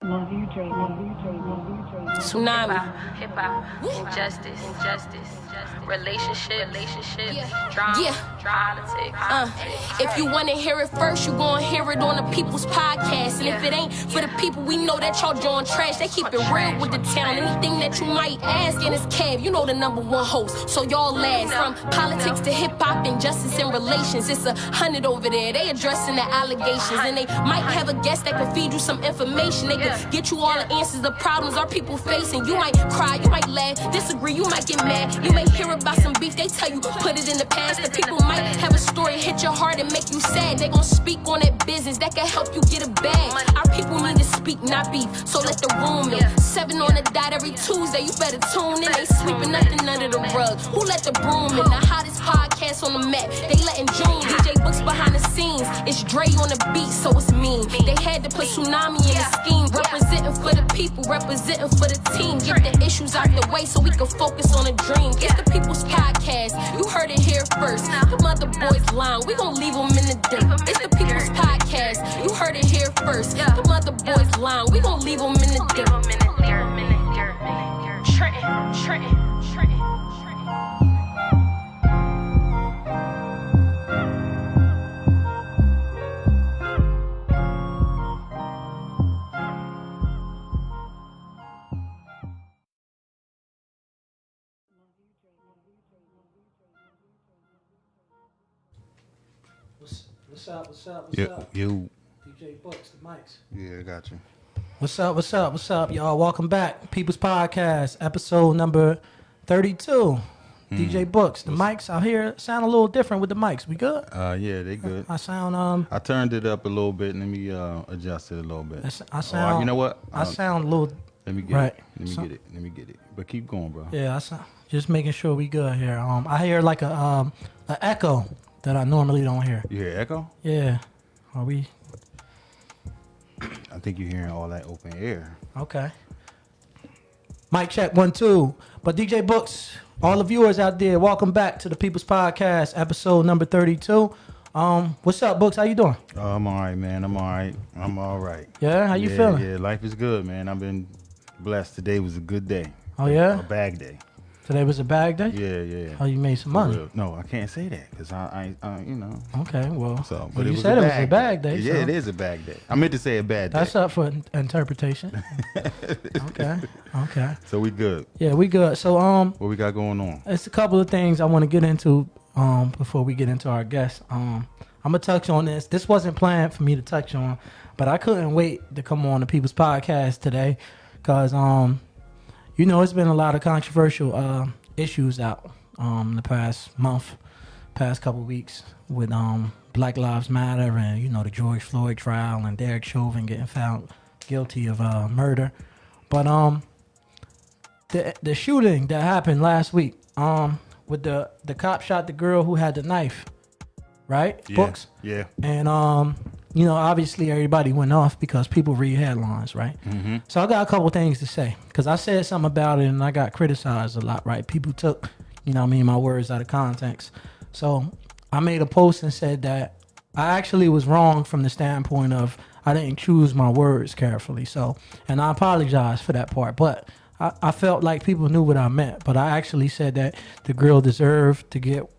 Tsunami, hip hop, injustice, relationship, drama, politics. If you wanna hear it first, you gon' hear it on the People's Podcast. And if it ain't for the people, we know that y'all drawing trash. They keep it real with the town. Anything that you might ask, and it's Kev, you know the #1 host. So y'all last. From politics to hip hop, injustice and relations. It's 100 over there. They addressing the allegations, and they might have a guest that can feed you some information. They can get you all the answers, the problems our people facing. You might cry, you might laugh, disagree, you might get mad. You may hear about some beef, they tell you put it in the past. The people might have a story hit your heart and make you sad. They gon' speak on that business that can help you get a bag. Our people need to speak, not beef, so let the room in. 7 on the dot every Tuesday, you better tune in. They sweeping nothing under the rug. Who let the broom in? The hottest podcast on the map, they letting June. DJ Books behind the scenes, it's Dre on the beat, so it's mean. They had to put Tsunami in the scheme, representing for the people, representing for the team. Get the issues out the way so we can focus on a dream. It's the People's Podcast, you heard it here first. The mother boys lying, we gon' leave them in the dirt. It's the People's Podcast, you heard it here first. The mother boys lying, we gon' leave them in the dirt. Trenton. What's up? You. DJ Books, the mics. Yeah, I got you. What's up, y'all? Welcome back. People's Podcast, episode number 32. DJ Books, the mics out here sound a little different with the mics. We good? Yeah, they good. I sound I turned it up a little bit. Let me adjust it a little bit. I sound. You know what? I sound a little. Let me get right. it. Let me get it. But keep going, bro. Yeah, I sound, just making sure we good here. I hear like a echo that I normally don't hear. You hear echo? Yeah. Are we? I think you're hearing all that open air. Okay. Mic check 1 2. But DJ Books, all the viewers out there, welcome back to the People's Podcast, episode number 32. What's up, Books? How you doing? I'm all right, man. I'm all right. Yeah, how you feeling? Yeah, life is good, man. I've been blessed. Today was a good day. Oh yeah? A bag day. Today was a bag day? Yeah. Oh, you made some money? Real. No, I can't say that because I, you know. Okay, well. So, but you said it was a bag day. Yeah, so it is a bag day. I meant to say a bad day. That's up for interpretation. Okay. So we good. Yeah, we good. So what we got going on? It's a couple of things I want to get into before we get into our guests. I'm gonna touch on this. This wasn't planned for me to touch on, but I couldn't wait to come on the People's Podcast today because you know, it's been a lot of controversial issues out the past couple weeks with Black Lives Matter and, you know, the George Floyd trial and Derek Chauvin getting found guilty of murder. But the shooting that happened last week with the cop shot the girl who had the knife, right? Yeah, Books? Yeah. And you know, obviously everybody went off because people read headlines, right? Mm-hmm. So I got a couple things to say because I said something about it and I got criticized a lot, right? People took, you know what I mean, my words out of context. So I made a post and said that I actually was wrong from the standpoint of I didn't choose my words carefully. So, and I apologize for that part, but I felt like people knew what I meant. But I actually said that the girl deserved to get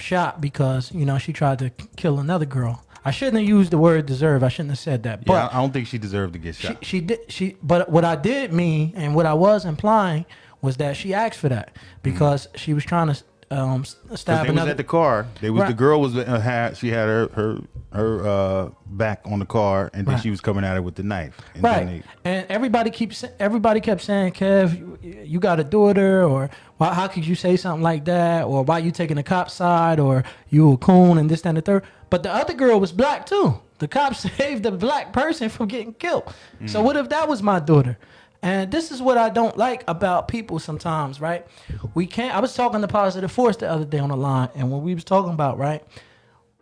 shot because, you know, she tried to kill another girl. I shouldn't have used the word deserve. I shouldn't have said that. But yeah, I don't think she deserved to get shot. She did. But what I did mean and what I was implying was that she asked for that because she was trying to stab they another. Was at the car. They was Right. The girl was she had her back on the car, and then Right. she was coming at her with the knife. And Right, and everybody kept saying, "Kev, you got a daughter," or how could you say something like that, or why you taking the cop's side, or you a coon, and this, that, and the third. But the other girl was black too. The cop saved a black person from getting killed. So what if that was my daughter? And this is what I don't like about people sometimes, right? I was talking to Positive Force the other day on the line, and when we was talking about, right,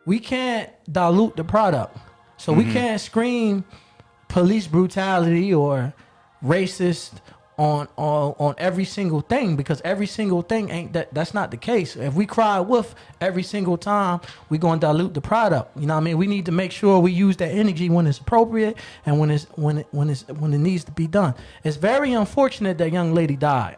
we can't dilute the product. So we can't scream police brutality or racist on every single thing, because every single thing ain't that's not the case. If we cry wolf every single time, we're going to dilute the product. You know what I mean? We need to make sure we use that energy when it's appropriate and when it needs to be done. It's very unfortunate that young lady died.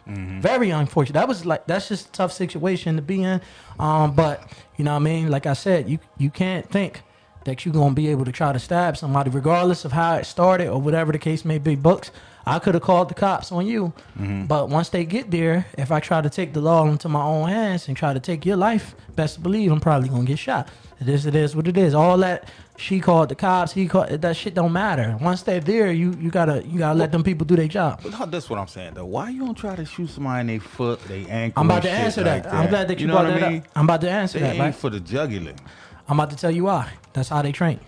Very unfortunate. That's just a tough situation to be in. But you know what I mean? Like I said, you can't think that you're gonna be able to try to stab somebody regardless of how it started or whatever the case may be. Books, I could have called the cops on you, but once they get there, if I try to take the law into my own hands and try to take your life, best believe I'm probably gonna get shot. It is what it is. All that she called the cops, he called, that shit don't matter. Once they're there, you gotta let them people do their job. But that's what I'm saying though. Why you don't try to shoot somebody in their foot, their ankle? I'm about to answer that. I'm glad that you brought that up. I'm about to answer that. They aim for the jugular. I'm about to tell you why. That's how they train.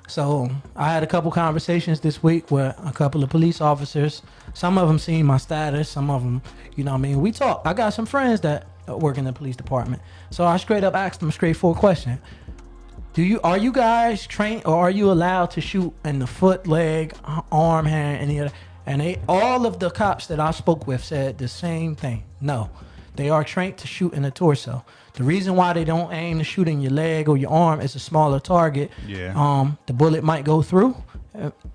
So I had a couple conversations this week with a couple of police officers. Some of them seen my status. Some of them, you know what I mean? We talk. I got some friends that work in the police department. So I straight up asked them a straightforward question. Are you guys trained, or are you allowed to shoot in the foot, leg, arm, hand, any other? And all of the cops that I spoke with said the same thing. No, they are trained to shoot in the torso. The reason why they don't aim to shoot in your leg or your arm is a smaller target. Yeah. The bullet might go through,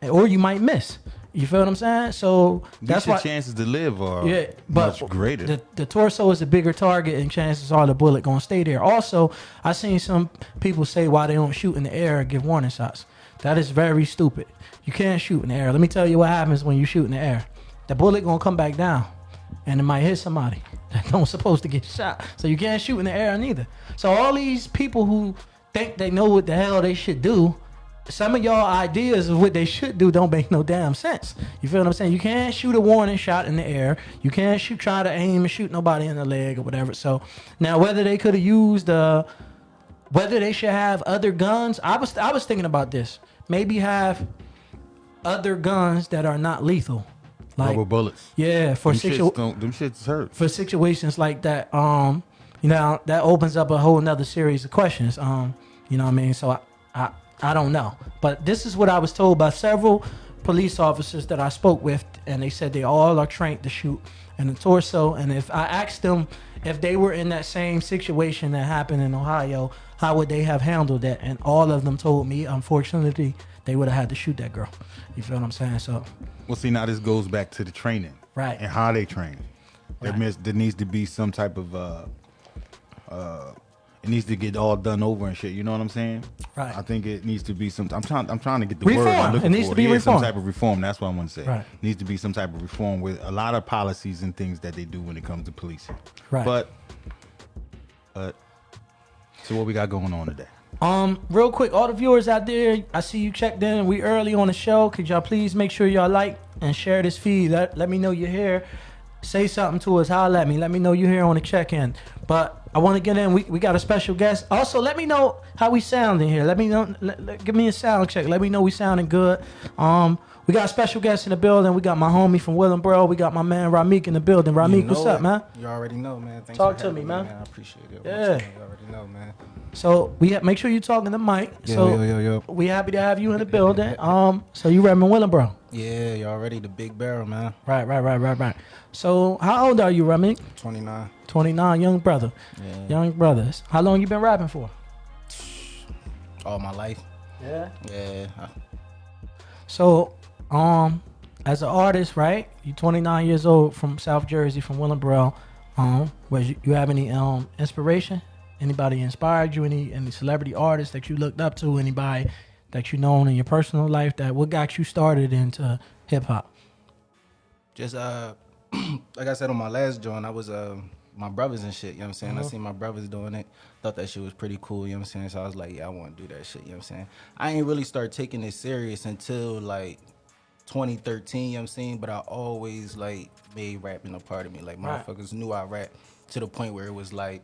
or you might miss. You feel what I'm saying? So that's why chances to live are but much greater. The torso is a bigger target, and chances are the bullet gonna stay there. Also, I seen some people say why they don't shoot in the air and give warning shots. That is very stupid. You can't shoot in the air. Let me tell you what happens when you shoot in the air. The bullet gonna come back down, and it might hit somebody that don't supposed to get shot. So you can't shoot in the air neither. So all these people who think they know what the hell they should do, some of y'all ideas of what they should do don't make no damn sense. You feel what I'm saying? You can't shoot a warning shot in the air. You can't try to aim and shoot nobody in the leg or whatever. So now whether they could have used whether they should have other guns, I was thinking about this. Maybe have other guns that are not lethal. Like rubber bullets. Yeah, them shits hurt. For situations like that, you know, that opens up a whole nother series of questions. You know what I mean? So I don't know. But this is what I was told by several police officers that I spoke with, and they said they all are trained to shoot in the torso. And if I asked them if they were in that same situation that happened in Ohio, how would they have handled that? And all of them told me, unfortunately, they would have had to shoot that girl. You feel what I'm saying? So, well, see, now this goes back to the training, right? And how they train. Right. There needs to be some type of it needs to get all done over and shit. You know what I'm saying? Right. I think it needs to be some. I'm trying to get the reform. word I'm looking it needs for. to be reform. Some type of reform. That's what I want to say. Right. Needs to be some type of reform with a lot of policies and things that they do when it comes to policing. Right. But so what we got going on today? Real quick, all the viewers out there, I see you checked in. We early on the show. Could y'all please make sure y'all like and share this feed? Let me know you're here. Say something to us. Holler at me. Let me know you're here on the check-in. But I want to get in. We got a special guest. Also, let me know how we sound in here. Let me know. Give me a sound check. Let me know we sounding good. We got a special guest in the building. We got my homie from Willenboro. We got my man Rahmeak in the building. Rahmeak, what's up, man? You already know, man. Thanks Talk for to me, having man. I appreciate it. Yeah. You already know, man. So make sure you talking to the mic. Yo. We happy to have you in the building. So you repping Willenboro? Yeah, you already the big barrel, man. Right. So how old are you, Rahmeak? 29. 29, young brother. Yeah. Young brothers. How long you been rapping for? All my life. Yeah. Yeah. So, as an artist, right? You 29 years old from South Jersey, from Willenboro. Was you have any inspiration? Anybody inspired you? Any celebrity artists that you looked up to? Anybody that you known in your personal life that what got you started into hip hop? Just like I said on my last joint, I was my brothers and shit, you know what I'm saying? I seen my brothers doing it. Thought that shit was pretty cool, you know what I'm saying? So I was like, yeah, I want to do that shit, you know what I'm saying? I ain't really start taking it serious until like 2013, you know what I'm saying? But I always like made rapping a part of me. Like motherfuckers knew I rap to the point where it was like,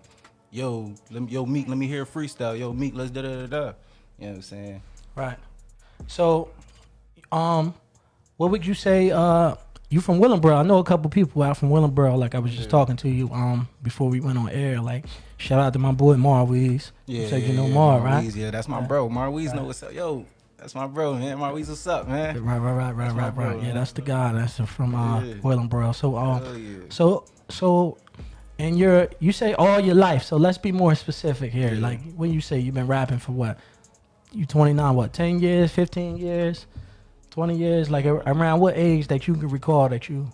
yo Meek, let me hear a freestyle. Yo Meek, let's da da da da. You know what I'm saying? Right. So, what would you say? You from Willenboro? I know a couple people out from Willenboro. Like I was just talking to you before we went on air. Like shout out to my boy Marweez. Yeah, you said you know Mar, right? Yeah, that's my bro. Marweez know what's up. Yo, That's my bro, man. Maurice, what's up, man? Right. Yeah, that's the guy. That's from Willenboro. So, yeah. so, and you say all your life. So let's be more specific here. Yeah. Like when you say you've been rapping for what? You 29? What? 10 years? 15 years? 20 years? Like around what age that you can recall that you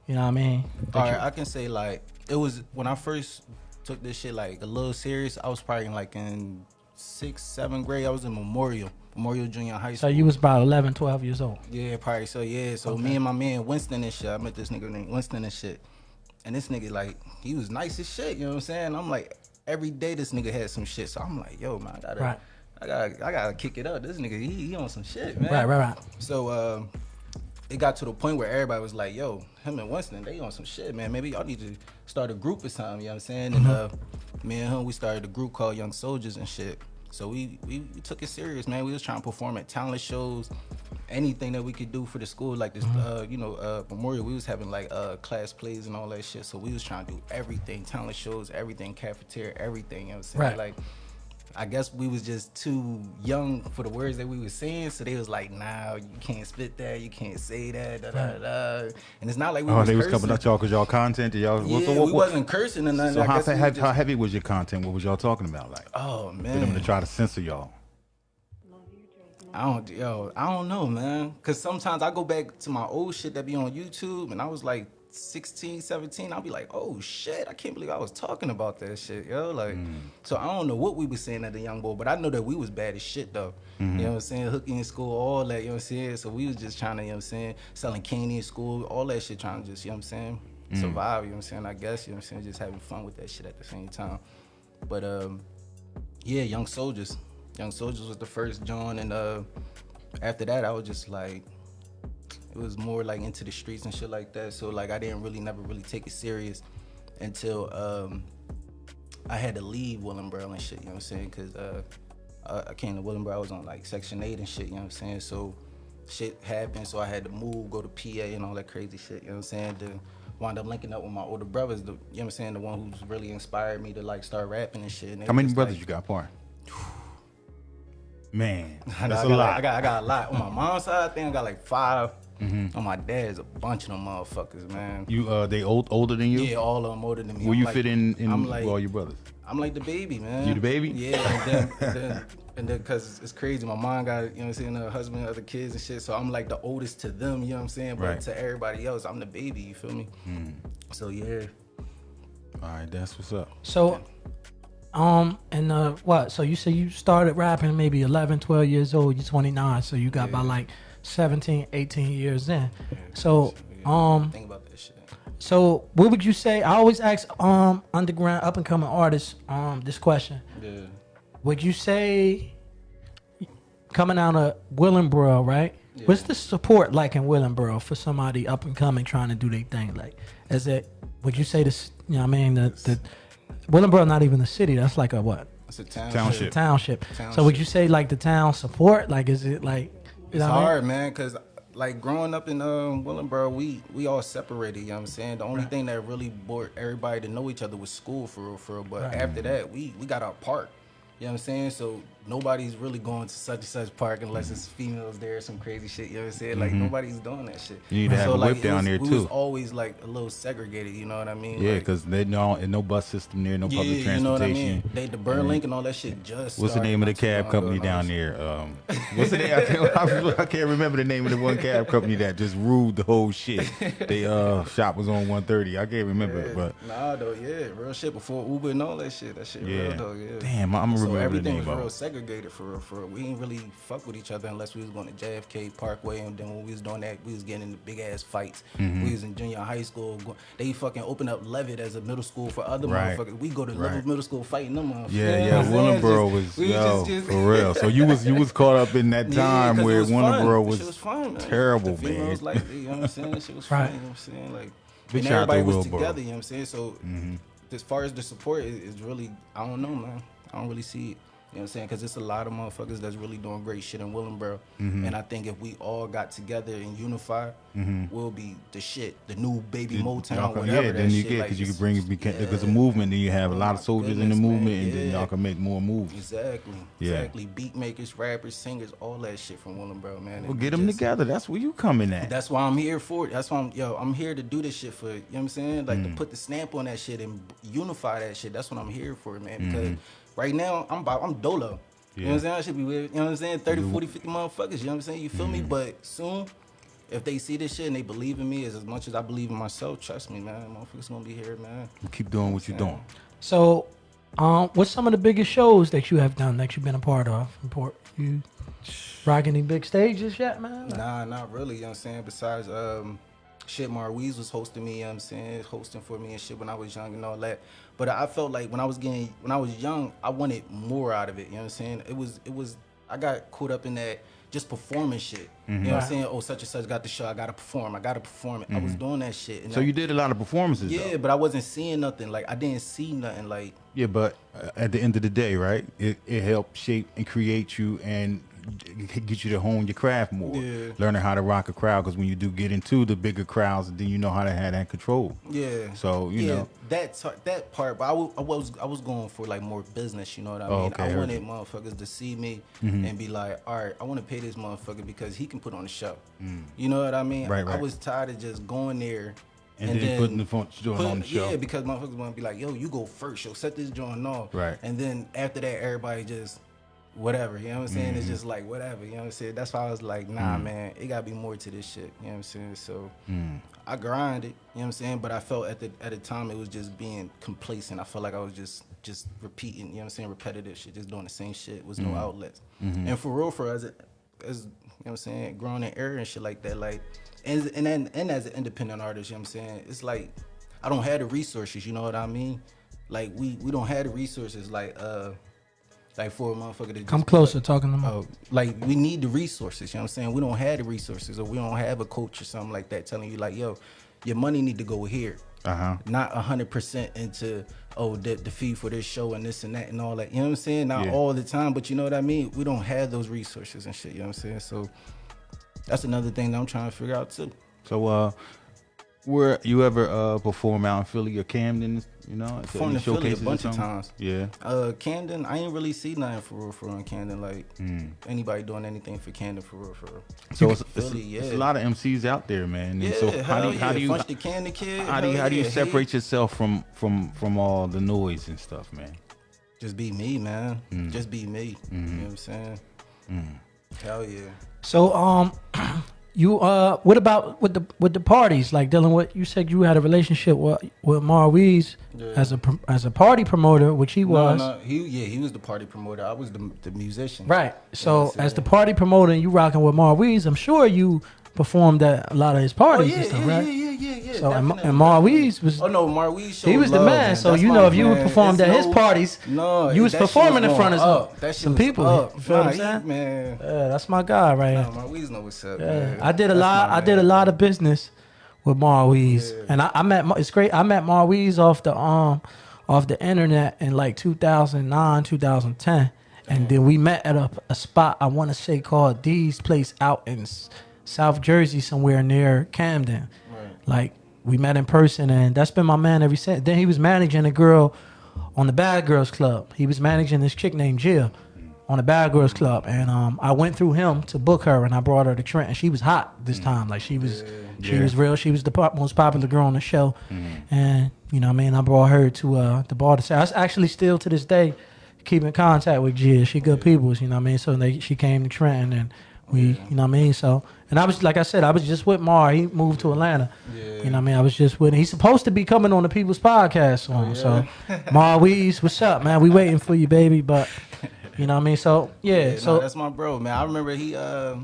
know what I mean? All right, I can say like it was when I first took this shit like a little serious. I was probably like in 6th, 7th grade. I was in Memorial Junior High So School. you was about 11, 12 years old. Yeah, probably. So yeah, so me and my man Winston and shit. I met this nigga named Winston and shit. And this nigga like he was nice as shit. You know what I'm saying? I'm like every day this nigga had some shit. So I'm like, yo man, I gotta kick it up. This nigga he on some shit, man. Right. So it got to the point where everybody was like, yo, him and Winston, they on some shit, man. Maybe y'all need to start a group or something, you know what I'm saying? And me and him, we started a group called Young Soldiers and shit. So we took it serious, man. We was trying to perform at talent shows, anything that we could do for the school, like this, Memorial. We was having like class plays and all that shit. So we was trying to do everything, talent shows, everything, cafeteria, everything. You know what I'm saying? Right. Like, I guess we was just too young for the words that we was saying, so they was like, "Nah, you can't spit that, you can't say that, da da da." And it's not like we was they was cursing. coming at y'all because y'all content. Y'all, Yeah, we wasn't cursing or nothing. So I guess we was how heavy was your content? What was y'all talking about? Like, oh for them to man, try to censor y'all. I don't know, man. Cause sometimes I go back to my old shit that be on YouTube, and I was like 16, 17. I'll be like, oh shit, I can't believe I was talking about that shit, yo. Like, so I don't know what we was saying at the young boy, but I know that we was bad as shit though. You know what I'm saying? Hooking in school, all that, you know what I'm saying? So we was just trying to, you know what I'm saying, selling candy in school, all that shit, trying to just, you know what I'm saying, survive, you know what I'm saying? I guess, you know what I'm saying, just having fun with that shit at the same time. But yeah, Young Soldiers. Young Soldiers was the first joint, and after that I was just like, it was more like into the streets and shit like that. So like I didn't never really take it serious until I had to leave Willenboro and shit, you know what I'm saying? Cause I came to Willenboro, I was on like Section 8 and shit, you know what I'm saying? So shit happened, so I had to move, go to PA and all that crazy shit, you know what I'm saying? To wind up linking up with my older brothers, you know what I'm saying? The one who's really inspired me to like start rapping and shit. And How many brothers you got, Par? Man, that's a lot. I got a lot. On my mom's side, I think I got like 5. On my dad's, a bunch of them motherfuckers, man. You they older than you? Yeah, all of them older than me. Where you like, fit in I'm like, all your brothers? I'm like the baby, man. You the baby? Yeah, and then because it's crazy. My mom got, you know what I'm saying, her husband, other kids and shit. So I'm like the oldest to them, you know what I'm saying? But right. to everybody else, I'm the baby, you feel me? So yeah. All right, that's what's up. So, and what? So you say you started rapping maybe 11, 12 years old. You're 29, so you got about like 17, 18 years in. So, Think about that shit. So what would you say? I always ask underground up and coming artists this question. Yeah. Would you say coming out of Willenboro, right? Yeah. What's the support like in Willenboro for somebody up and coming trying to do their thing? Like, is it? Would you say this? You know what I mean? The Willenboro not even a city. That's like a what? It's a Township. Township. So would you say like the town support? Like, is it like? It's hard, man, because like growing up in Willenboro, we all separated, you know what I'm saying? The only thing that really brought everybody to know each other was school, for real. But after that, we got our park, you know what I'm saying? So nobody's really going to such and such park unless it's females there, some crazy shit, you know what I'm saying? Like nobody's doing that shit. You need to have a whip down there too. We was always like a little segregated, you know what I mean? Yeah, like, because there's no bus system there, no public transportation. You know what I mean? The Burlink and all that shit just What's the name of the cab company down there? What's the name? I can't remember the name of the one cab company that just ruled the whole shit. They shop was on 130. I can't remember it, but nah, though, real shit before Uber and all that shit. That shit real though, Damn, I'm gonna remember the everything name was of real it. segregated for real. We didn't really fuck with each other unless we was going to JFK Parkway, and then when we was doing that, we was getting into big ass fights. We was in junior high school. They fucking opened up Levitt as a middle school for other motherfuckers. We go to Levitt middle school fighting them motherfuckers. Yeah, Willenboro was for real. So you was caught up in that time where Willenboro was fun, terrible, the females, man. like, you know what I'm saying? Shit was fun, you know what I'm saying? Like, Big and shout out to everybody was Willenboro. together, you know what I'm saying? So as far as the support is really, I don't know, man. I don't really see it. You know what I'm saying? Because it's a lot of motherfuckers that's really doing great shit in Willingboro. And I think if we all got together and unified, we'll be the shit, the new baby Motown, whatever. Yeah, that then you shit, get, like, because you can just- bring, because the movement, then you have a lot of soldiers in the goodness, movement, man, and then yeah. y'all can make more moves. Exactly. Yeah. Exactly. Beat makers, rappers, singers, all that shit from Willingboro, man. Well, And get them just- together. That's where you coming at. That's why I'm here for it. That's why I'm here to do this shit for, you know what I'm saying? Like to put the stamp on that shit and unify that shit. That's what I'm here for, man. Because right now I'm dolo. You know what I'm saying? I should be with, you know what I'm saying? 30, 40, 50 motherfuckers, you know what I'm saying? You feel me? But soon, if they see this shit and they believe in me as much as I believe in myself, trust me, man, motherfuckers gonna be here, man. Keep doing what you're doing. So, what's some of the biggest shows that you have done that you've been a part of? You rock any big stages yet, man? Nah, not really, you know what I'm saying? Besides, shit, Marweez was hosting me, you know what I'm saying? Hosting for me and shit when I was young and all that. But I felt like when I was young, I wanted more out of it, you know what I'm saying? It was, I got caught up in that just performing shit. You know what I'm saying? Oh, such and such got the show, I gotta perform it. I was doing that shit. And So you did a lot of performances, yeah, though. but I wasn't seeing nothing. Like, I didn't see nothing, like, Yeah, but at the end of the day, right, it helped shape and create you and get you to hone your craft more. Yeah. Learning how to rock a crowd, because when you do get into the bigger crowds, then you know how to have that control. yeah. So, you know. that part, but I was going for like more business, you know what I mean? Okay, I heard wanted motherfuckers to see me and be like, all right, I want to pay this motherfucker because he can put on a show. You know what I mean? Right. I was tired of just going there And then putting the joint on the show. Yeah, because motherfuckers want to be like, yo, you go first, yo, set this joint off. Right. And then after that, everybody just whatever, you know what I'm saying? It's just like whatever, you know what I'm saying? That's why I was like, nah, man, it gotta be more to this shit, you know what I'm saying? So I grinded, you know what I'm saying? But I felt at the time it was just being complacent. I felt like I was just repeating, you know what I'm saying, repetitive shit, just doing the same shit with no outlets. And for real, as you know what I'm saying, growing in area and shit like that, like and as an independent artist, you know what I'm saying, it's like I don't have the resources, you know what I mean? Like we don't have the resources like for a motherfucker to just Come closer, talking to me. like we need the resources, you know what I'm saying? We don't have the resources, or we don't have a coach or something like that telling you like, yo, your money need to go here. Not 100% into the fee for this show and this and that and all that. You know what I'm saying? Not all the time, but you know what I mean? We don't have those resources and shit, you know what I'm saying? So that's another thing that I'm trying to figure out too. So where you ever perform out in Philly or Camden, you know? Performed in Philly a bunch of times. Yeah. Camden, I ain't really see nothing for real in Camden. Like anybody doing anything for Camden for real. So it's Philly, a lot of MCs out there, man. And so how do you Punch the Camden Kid. how do you separate yourself from all the noise and stuff, man? Just be me, man. Just be me. You know what I'm saying? Hell yeah. So, you what about with the parties? Like dealing with, you said you had a relationship with Marweez as a party promoter, which he was. No, he was the party promoter. I was the musician. Right. So as the party promoter, and you rocking with Marweez, I'm sure you performed at a lot of his parties and stuff, right? Yeah. So and Marweez was. Oh no, Marweez showed He was the love, man. So That's you my know, if you man. performed It's at his parties, you was that shit performing in going front of up. That shit some was people. up. You feel what I'm saying? Man. Yeah, that's my guy right here. Marweez know what's up. Yeah, Man. I did a That's lot. my I did a man. lot of business with Marweez, and I met. It's great. I met Marweez off the internet in like 2009, 2010, and then we met at a spot I want to say called D's Place out in South Jersey, somewhere near Camden. Right. Like we met in person, and that's been my man ever since. Then he was managing a girl on the Bad Girls Club. He was managing this chick named Jill on the Bad Girls Club, and I went through him to book her, and I brought her to Trent, and she was hot this time. Like she was real. She was the most popular girl on the show, and you know what I mean. I brought her to the bar to say. I actually still to this day keep in contact with Jill. She good people, you know what I mean. So she came to Trent, and we, you know what I mean. So, and I was, like I said, I was just with Mar. He moved to Atlanta. You know what I mean? I was just with him. He's supposed to be coming on the People's Podcast soon. So, Marweez, what's up, man? We waiting for you, baby. But, you know what I mean? So, so that's my bro, man. I remember he, I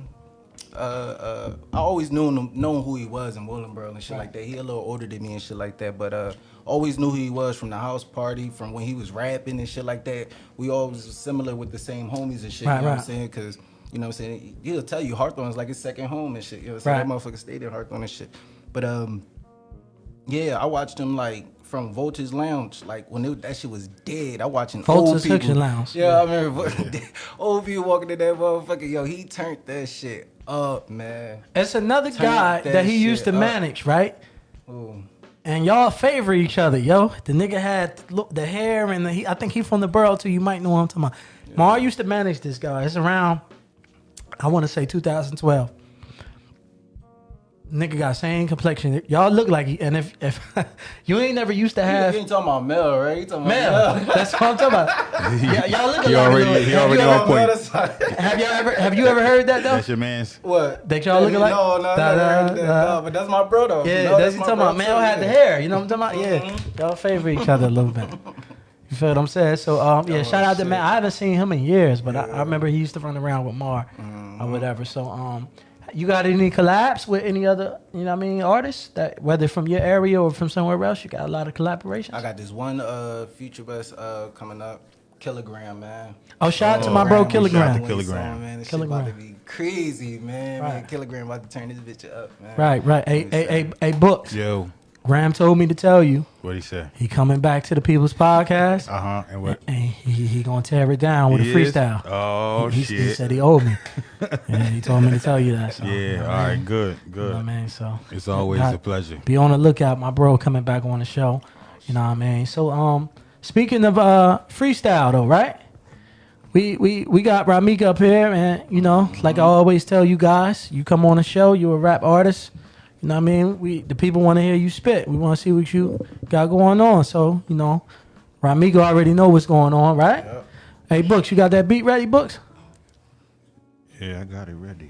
always known who he was in Willingboro and shit like that. He a little older than me and shit like that, but always knew who he was from the house party, from when he was rapping and shit like that. We always was similar with the same homies and shit, you know what I'm saying? Because, you know what I'm saying, he'll tell you Hawthorne's like his second home and shit, you know what I'm saying? That motherfucker stayed in Hawthorne and shit. But, yeah, I watched him like from Voltage Lounge. Like when that shit was dead, I watching Voltage old people. Fiction Lounge. Yeah, I remember old people walking in that motherfucker. Yo, he turned that shit up, man. It's another guy that he used to manage, right? Ooh. And y'all favor each other, yo. The nigga had the hair and I think he from the borough too. You might know him. Talking about. Mar used to manage this guy. It's around, I want to say 2012. Nigga got same complexion. Y'all look like and if you ain't never used to have. You ain't talking about Mel, right? You talking Mel. about Mel. That's what I'm talking about. Y'all look alike. He already on point. Have you ever heard that though? That's your man's. What? That y'all look alike? No, but that's my bro though. Yeah, no, that's what I'm talking about. Mel had the hair. You know what I'm talking about? Yeah. Y'all favor each other a little bit. You feel what I'm saying? So yeah, shout out to Matt. I haven't seen him in years, but I remember he used to run around with Mar or whatever. So you got any collabs with any other, you know what I mean, artists that whether from your area or from somewhere else? You got a lot of collaborations. I got this one Future Best coming up, Kilogram, man. Oh, shout out to my bro Kilogram. Kilogram. Man, this Kilogram. shit about to be crazy, man. Right. Man, Kilogram about to turn this bitch up, man. Right. Hey, Books. Yo, Graham told me to tell you what'd he say? he coming back to the People's Podcast. And what? And he gonna tear it down with a freestyle. Oh, he shit. He said he owed me. And he told me to tell you that. So, Yeah, you know what all I right, mean? good. You know what I mean? So It's always a pleasure. Be on the lookout, my bro coming back on the show. You know what I mean? So speaking of freestyle though, right? We got Rahmeak up here, and you know, like I always tell you guys, you come on the show, you're a rap artist. You know what I mean? The people want to hear you spit. We want to see what you got going on. So, you know, Rahmeak already know what's going on, right? Yep. Hey, Books, you got that beat ready, Books? Yeah, I got it ready.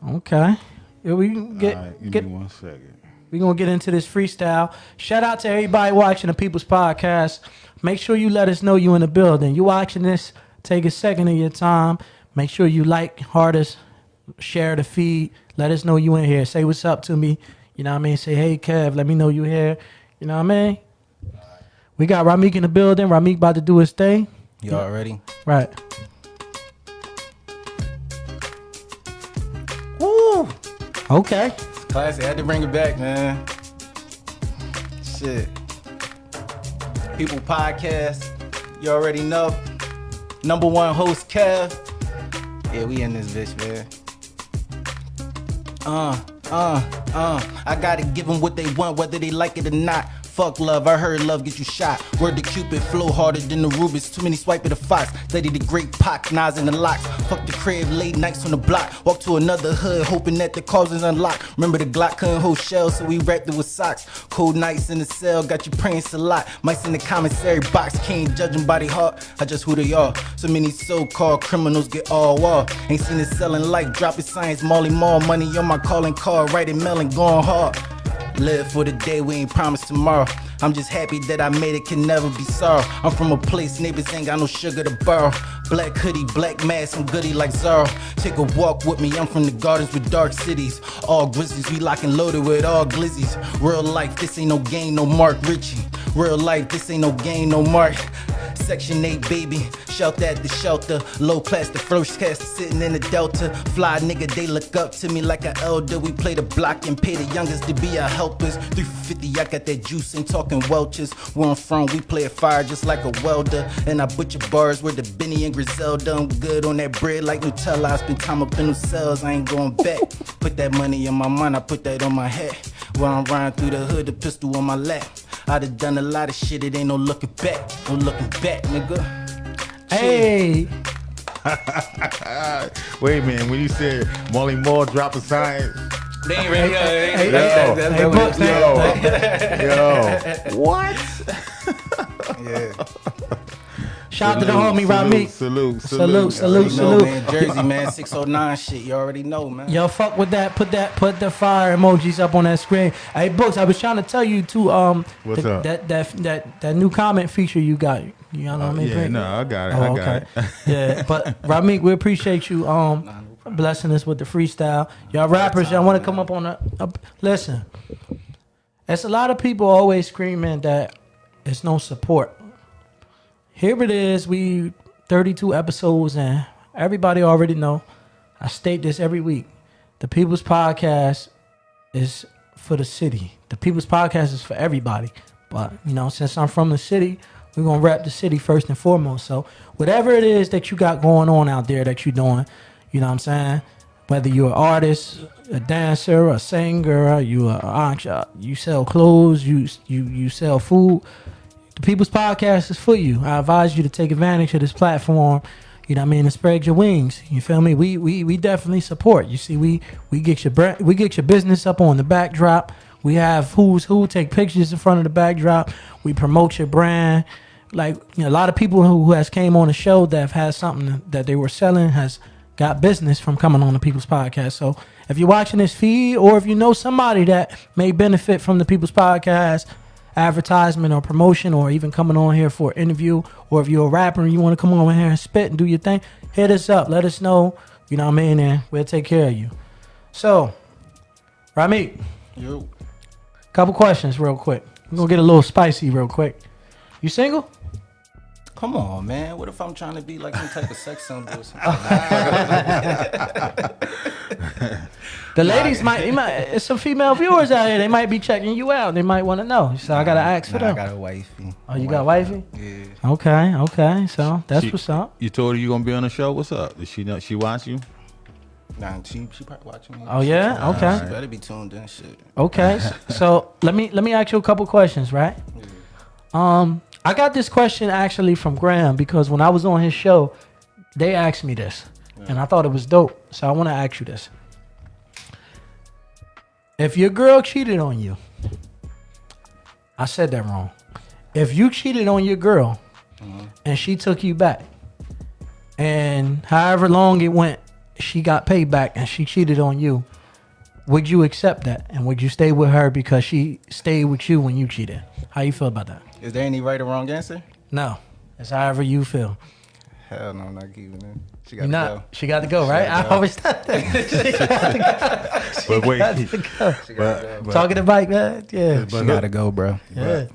Okay. Yeah, we get, all right, give me 1 second. We're going to get into this freestyle. Shout out to everybody watching the People's Podcast. Make sure you let us know you in the building. You watching this, take a second of your time. Make sure you like, heart us, share the feed. Let us know you in here. Say what's up to me. You know what I mean? Say, hey, Kev, let me know you here. You know what I mean? We got Rahmeak in the building. Rahmeak about to do his thing. Y'all ready? Right. Woo! Okay. It's classic. I had to bring it back, man. Shit. People Podcast. You already know. Number one host, Kev. Yeah, we in this bitch, man. I gotta give them what they want, whether they like it or not. Fuck love, I heard love get you shot. Word to Cupid, flow harder than the Rubens. Too many swipe of the Fox. Lady the great Pac, Nas in the locks. Fuck the crib, late nights on the block. Walk to another hood, hoping that the cause is unlocked. Remember the Glock couldn't hold shells, so we wrapped it with socks. Cold nights in the cell, got you praying a lot. Mice in the commissary box, can't judge them by their heart. I just who they are. So many so-called criminals get all wall. Ain't seen it selling life, dropping science, Molly Mall. Money on my calling card, writing mail and going hard. Live for the day, we ain't promised tomorrow. I'm just happy that I made it, can never be sorrow. I'm from a place, neighbors ain't got no sugar to borrow. Black hoodie, black mask, I'm goody like Zorro. Take a walk with me, I'm from the gardens with dark cities. All grizzlies, we lock and loaded with all glizzies. Real life, this ain't no game, no Mark Ritchie. Real life, this ain't no game, no Mark. Section 8, baby, shelter at the shelter. Low class, the first cast sitting in the Delta. Fly nigga, they look up to me like an elder. We play the block and pay the youngest to be our helpers. 3 for 50, I got that juice, ain't talking Welch's. Where I'm from, we play a fire just like a welder. And I butcher bars with the Benny and Griselda. I'm good on that bread like Nutella. I spend time up in those cells, I ain't going back. Put that money in my mind, I put that on my head. While I'm riding through the hood, the pistol on my lap. I done done a lot of shit, it ain't no looking back. No looking back, nigga. Hey. Wait a minute, when you said Molly Moore dropping science. They ain't ready. Yo. What? Yeah. Shout out to the homie Rahmeak. Salute. Man, Jersey, man, 609 shit. You already know, man. Yo, fuck with that. Put the fire emojis up on that screen. Hey, Books, I was trying to tell you too. What's up? That new comment feature you got. You know what I mean? Yeah, no, I got it. Oh, I got it. Yeah, but Rahmeak, we appreciate you blessing us with the freestyle. Y'all rappers, y'all want to come up on the listen. There's a lot of people always screaming that there's no support. Here it is. We 32 episodes in. Everybody already know. I state this every week. The People's Podcast is for the city. The People's Podcast is for everybody. But, you know, since I'm from the city, we're going to rep the city first and foremost. So whatever it is that you got going on out there that you're doing, you know what I'm saying? Whether you're an artist, a dancer, a singer, you sell clothes, you sell food, the People's Podcast is for you. I advise you to take advantage of this platform, you know what I mean, and spread your wings. You feel me? We definitely support. You see, we get your business up on the backdrop. We have who's who take pictures in front of the backdrop. We promote your brand. Like, you know, a lot of people who has came on the show that have had something that they were selling has got business from coming on the People's Podcast. So if you're watching this feed, or if you know somebody that may benefit from the People's Podcast advertisement or promotion, or even coming on here for an interview, or if you're a rapper and you want to come on here and spit and do your thing, hit us up. Let us know, you know what I mean, and we'll take care of you. So, Rahmeak, couple questions real quick. We're going to get a little spicy real quick. You single? Come on, man. What if I'm trying to be like some type of sex symbol or something? The ladies might, some female viewers out here, they might be checking you out. They might want to know. So I got to ask for them. I got a wifey. Oh, you got wifey? Yeah. Okay. So that's what's up. You told her you going to be on the show? What's up? Does she know? She watch you? Nah, she probably watching me. Oh, yeah? Okay. She better be tuned in, shit. Okay. So let me ask you a couple questions, right? Yeah. I got this question actually from Graham, because when I was on his show, they asked me this, and I thought it was dope. So I want to ask you this. If your girl cheated on you, I said that wrong. If you cheated on your girl and she took you back, and however long it went, she got paid back and she cheated on you, would you accept that? And would you stay with her because she stayed with you when you cheated? How you feel about that? Is there any right or wrong answer? No. It's however you feel. Hell no, I'm not keeping it. She got You to not? go. She got to go, right? I always thought that. She got to go. But wait. Got to go. She gotta go. Talking to Mike, man. Yeah. She gotta go, bro. Yeah.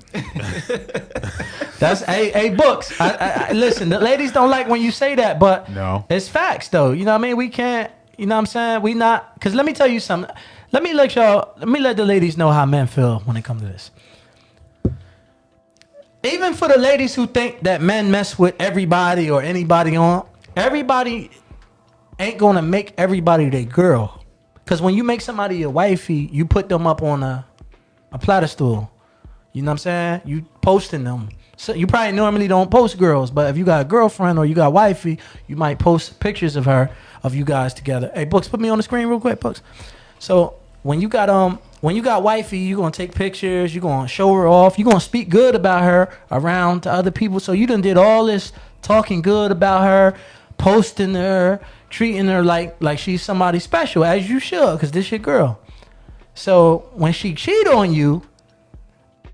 That's hey books. I listen, the ladies don't like when you say that, but No. it's facts though. You know what I mean? We can't, you know what I'm saying? We not, because let me tell you something. Let me let the ladies know how men feel when it comes to this. Even for the ladies who think that men mess with everybody or anybody everybody ain't gonna make everybody their girl. Because when you make somebody your wifey, you put them up on a pedestal. You know what I'm saying? You posting them. So you probably normally don't post girls, but if you got a girlfriend or you got wifey, you might post pictures of her, of you guys together. Hey, Books, put me on the screen real quick, Books. So when you got wifey, you're gonna take pictures, you're gonna show her off, you're gonna speak good about her around to other people. So you done did all this talking good about her, posting her, treating her like she's somebody special, as you should, because this your girl. So when she cheat on you,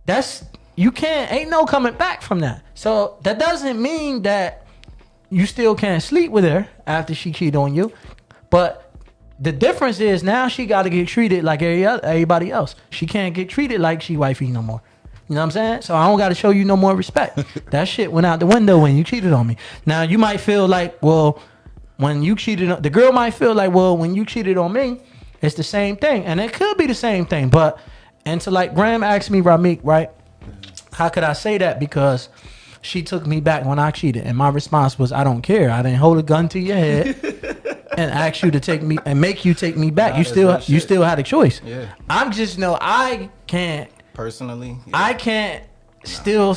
ain't no coming back from that. So that doesn't mean that you still can't sleep with her after she cheat on you, but the difference is now she got to get treated like everybody else. She can't get treated like she wifey no more. You know what I'm saying? So I don't got to show you no more respect. That shit went out the window when you cheated on me. Now you might feel like, well, when you cheated, the girl might feel like, well, when you cheated on me, it's the same thing. And it could be the same thing. But, and to like Graham asked me, Rahmeak, right? How could I say that? Because she took me back when I cheated. And my response was, I don't care. I didn't hold a gun to your head and ask you to take me and make you take me back. Nah, you still had a choice. Yeah. I'm just, I can't. Personally, yeah. I can't still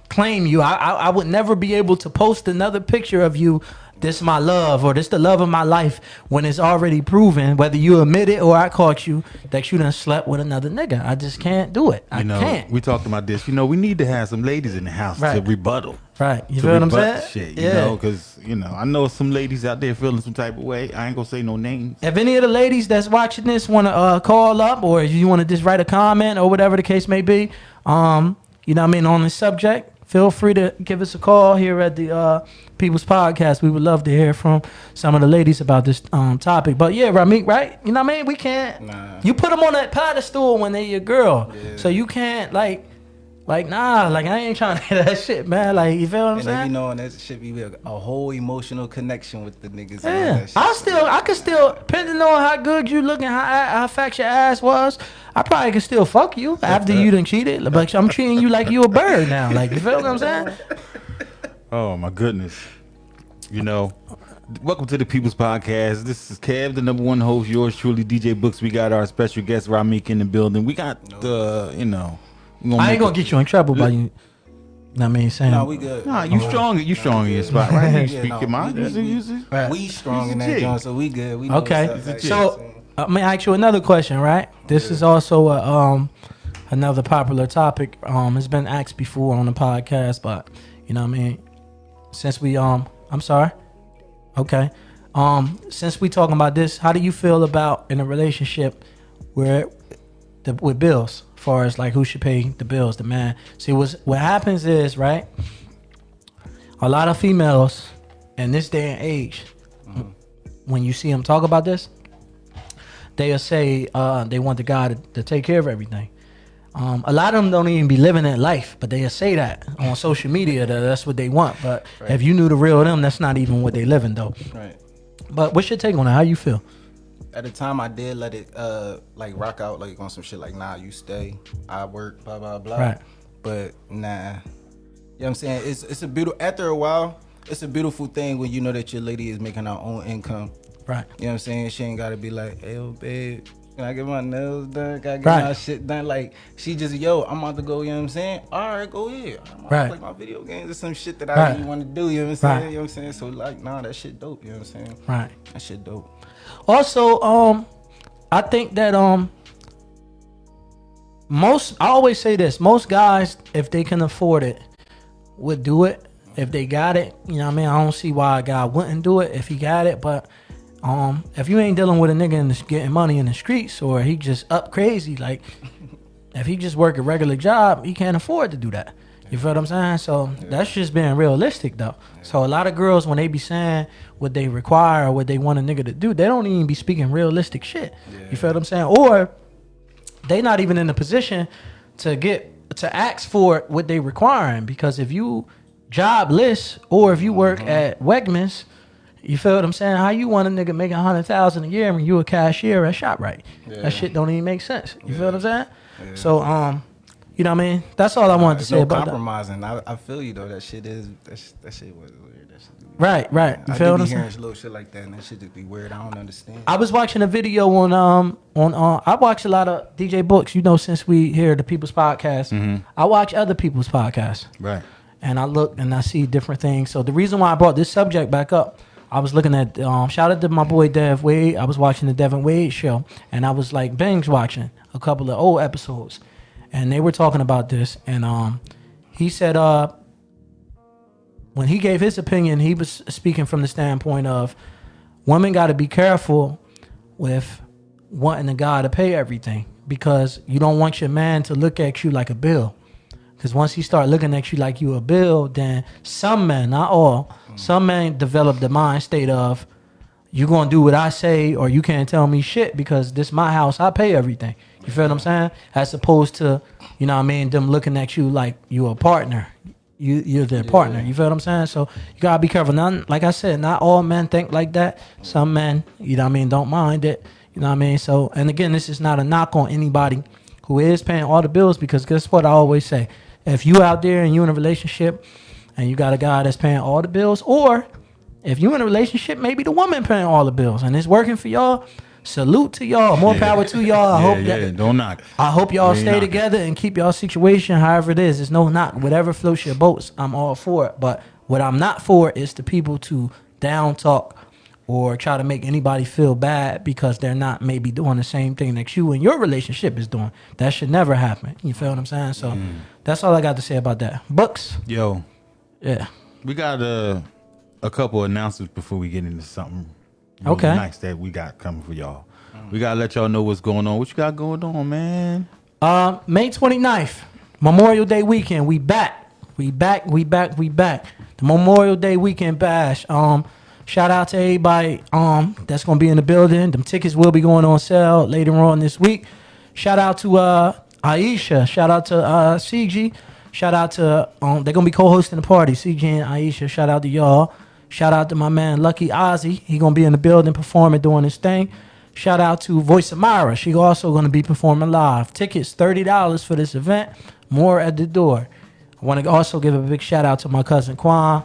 claim you. I would never be able to post another picture of you. This my love, or this the love of my life, when it's already proven, whether you admit it or I caught you, that you done slept with another nigga. I just can't do it. I can't. We talked about this. We need to have some ladies in the house to rebuttal. Right. You feel what I'm saying? Shit, you know, because, I know some ladies out there feeling some type of way. I ain't going to say no names. If any of the ladies that's watching this want to call up, or if you want to just write a comment or whatever the case may be, on the subject, feel free to give us a call here at the People's Podcast. We would love to hear from some of the ladies about this topic. But yeah, Rahmeak, right? You know what I mean? We can't. Nah. You put them on that pedestal when they your girl. Yeah. So you can't I ain't trying to hear that shit, man. Like, you feel what I'm saying? And that shit be a whole emotional connection with the niggas. Yeah, And all that shit. I could still, depending on how good you looking, how fat your ass was, I probably can still fuck you after you done cheated, but I'm treating you like you a bird now. Like, you feel what I'm saying? Oh my goodness. You know, welcome to the People's Podcast. This is Kev, the number one host, yours truly, DJ Books. We got our special guest, Rahmeak, in the building. We got the, you know. I ain't gonna get you in trouble by you. I mean, saying. No, we good. Nah, you strong in your spot, right? You Yeah, speak no, your mind. We strong in that joint, so we good. We know Okay, what's up, so let me ask you another question, right? This is also another popular topic. It's been asked before on the podcast, but you know what I mean. Since we I'm sorry. Okay. Since we talking about this, how do you feel about in a relationship where with bills, as far as like who should pay the bills, the man? See, what happens is, right? A lot of females in this day and age, when you see them talk about this, they'll say they want the guy to take care of everything. A lot of them don't even be living that life, but they'll say that on social media that that's what they want. But if you knew the real them, that's not even what they living though. Right. But what's your take on it? How you feel? At the time, I did let it like rock out like on some shit like, nah, you stay, I work, blah blah blah. Right. But nah, you know what I'm saying? It's a beautiful. After a while, it's a beautiful thing when you know that your lady is making her own income. Right. You know what I'm saying? She ain't gotta be like, hey, yo, babe, can I get my nails done? Can I get Right. my shit done? Like, she just, yo, I'm about to go, you know what I'm saying? All right, go ahead. I'm about Right. to play my video games or some shit that I Right. really want to do, you know what I'm saying? Right. You know what I'm saying? So, like, nah, that shit dope, you know what I'm saying? Right. That shit dope. Also, I think that I always say this, most guys, if they can afford it, would do it. If they got it, you know what I mean? I don't see why a guy wouldn't do it if he got it. But if you ain't dealing with a nigga getting money in the streets, or he just up crazy, like if he just work a regular job, he can't afford to do that. You feel what I'm saying? So that's just being realistic though. So a lot of girls, when they be saying what they require or what they want a nigga to do, they don't even be speaking realistic shit. You feel what I'm saying? Or they not even in a position to ask for what they requiring, because if you jobless or if you work at Wegmans, you feel what I'm saying? How you want a nigga making $100,000 a year when you a cashier at ShopRite? That shit don't even make sense. You feel what I'm saying? So you know what I mean? That's all I wanted to say no about compromising. I feel you though. That shit was weird. That shit that. Right. You I feel do what be I'm hearing saying? little shit like that, and that shit just be weird. I don't understand. I was watching a video on I watch a lot of DJ Books, you know, since we hear the People's Podcast. I watch other people's podcasts. Right. And I look and I see different things. So the reason why I brought this subject back up, I was looking at shout out to my boy Dev Wade. I was watching the Devin Wade show, and I was like binge watching a couple of old episodes, and they were talking about this, and he said when he gave his opinion, he was speaking from the standpoint of women got to be careful with wanting a guy to pay everything, because you don't want your man to look at you like a bill. Because once he start looking at you like you a bill, then some men, not all, some men develop the mind state of, you gonna do what I say, or you can't tell me shit because this my house, I pay everything. You feel what I'm saying? As opposed to, you know what I mean, them looking at you like you a partner. You're their partner. You feel what I'm saying? So you gotta be careful. Not, like I said, not all men think like that. Some men, you know what I mean, don't mind it. You know what I mean? So, and again, this is not a knock on anybody who is paying all the bills, because guess what I always say? If you out there and you in a relationship and you got a guy that's paying all the bills, or if you in a relationship, maybe the woman paying all the bills and it's working for y'all, salute to y'all. More power to y'all. I hope that don't knock. I hope y'all stay together and keep y'all situation however it is. It's no knock. Whatever floats your boats, I'm all for it. But what I'm not for is the people to down talk or try to make anybody feel bad because they're not maybe doing the same thing that you and your relationship is doing. That should never happen. You feel what I'm saying? So that's all I got to say about that. Books. Yo. Yeah. We got a couple announcements before we get into something really nice that we got coming for y'all. We got to let y'all know what's going on. What you got going on, man? May 29th, Memorial Day weekend. We back. The Memorial Day weekend bash. Shout out to everybody that's going to be in the building. Them tickets will be going on sale later on this week. Shout out to Aisha. Shout out to CG. Shout out to, they're going to be co-hosting the party, CG and Aisha. Shout out to y'all. Shout out to my man Lucky Ozzy. He going to be in the building performing, doing his thing. Shout out to Voice of Myra. She also going to be performing live. Tickets $30 for this event. More at the door. I want to also give a big shout out to my cousin Quan,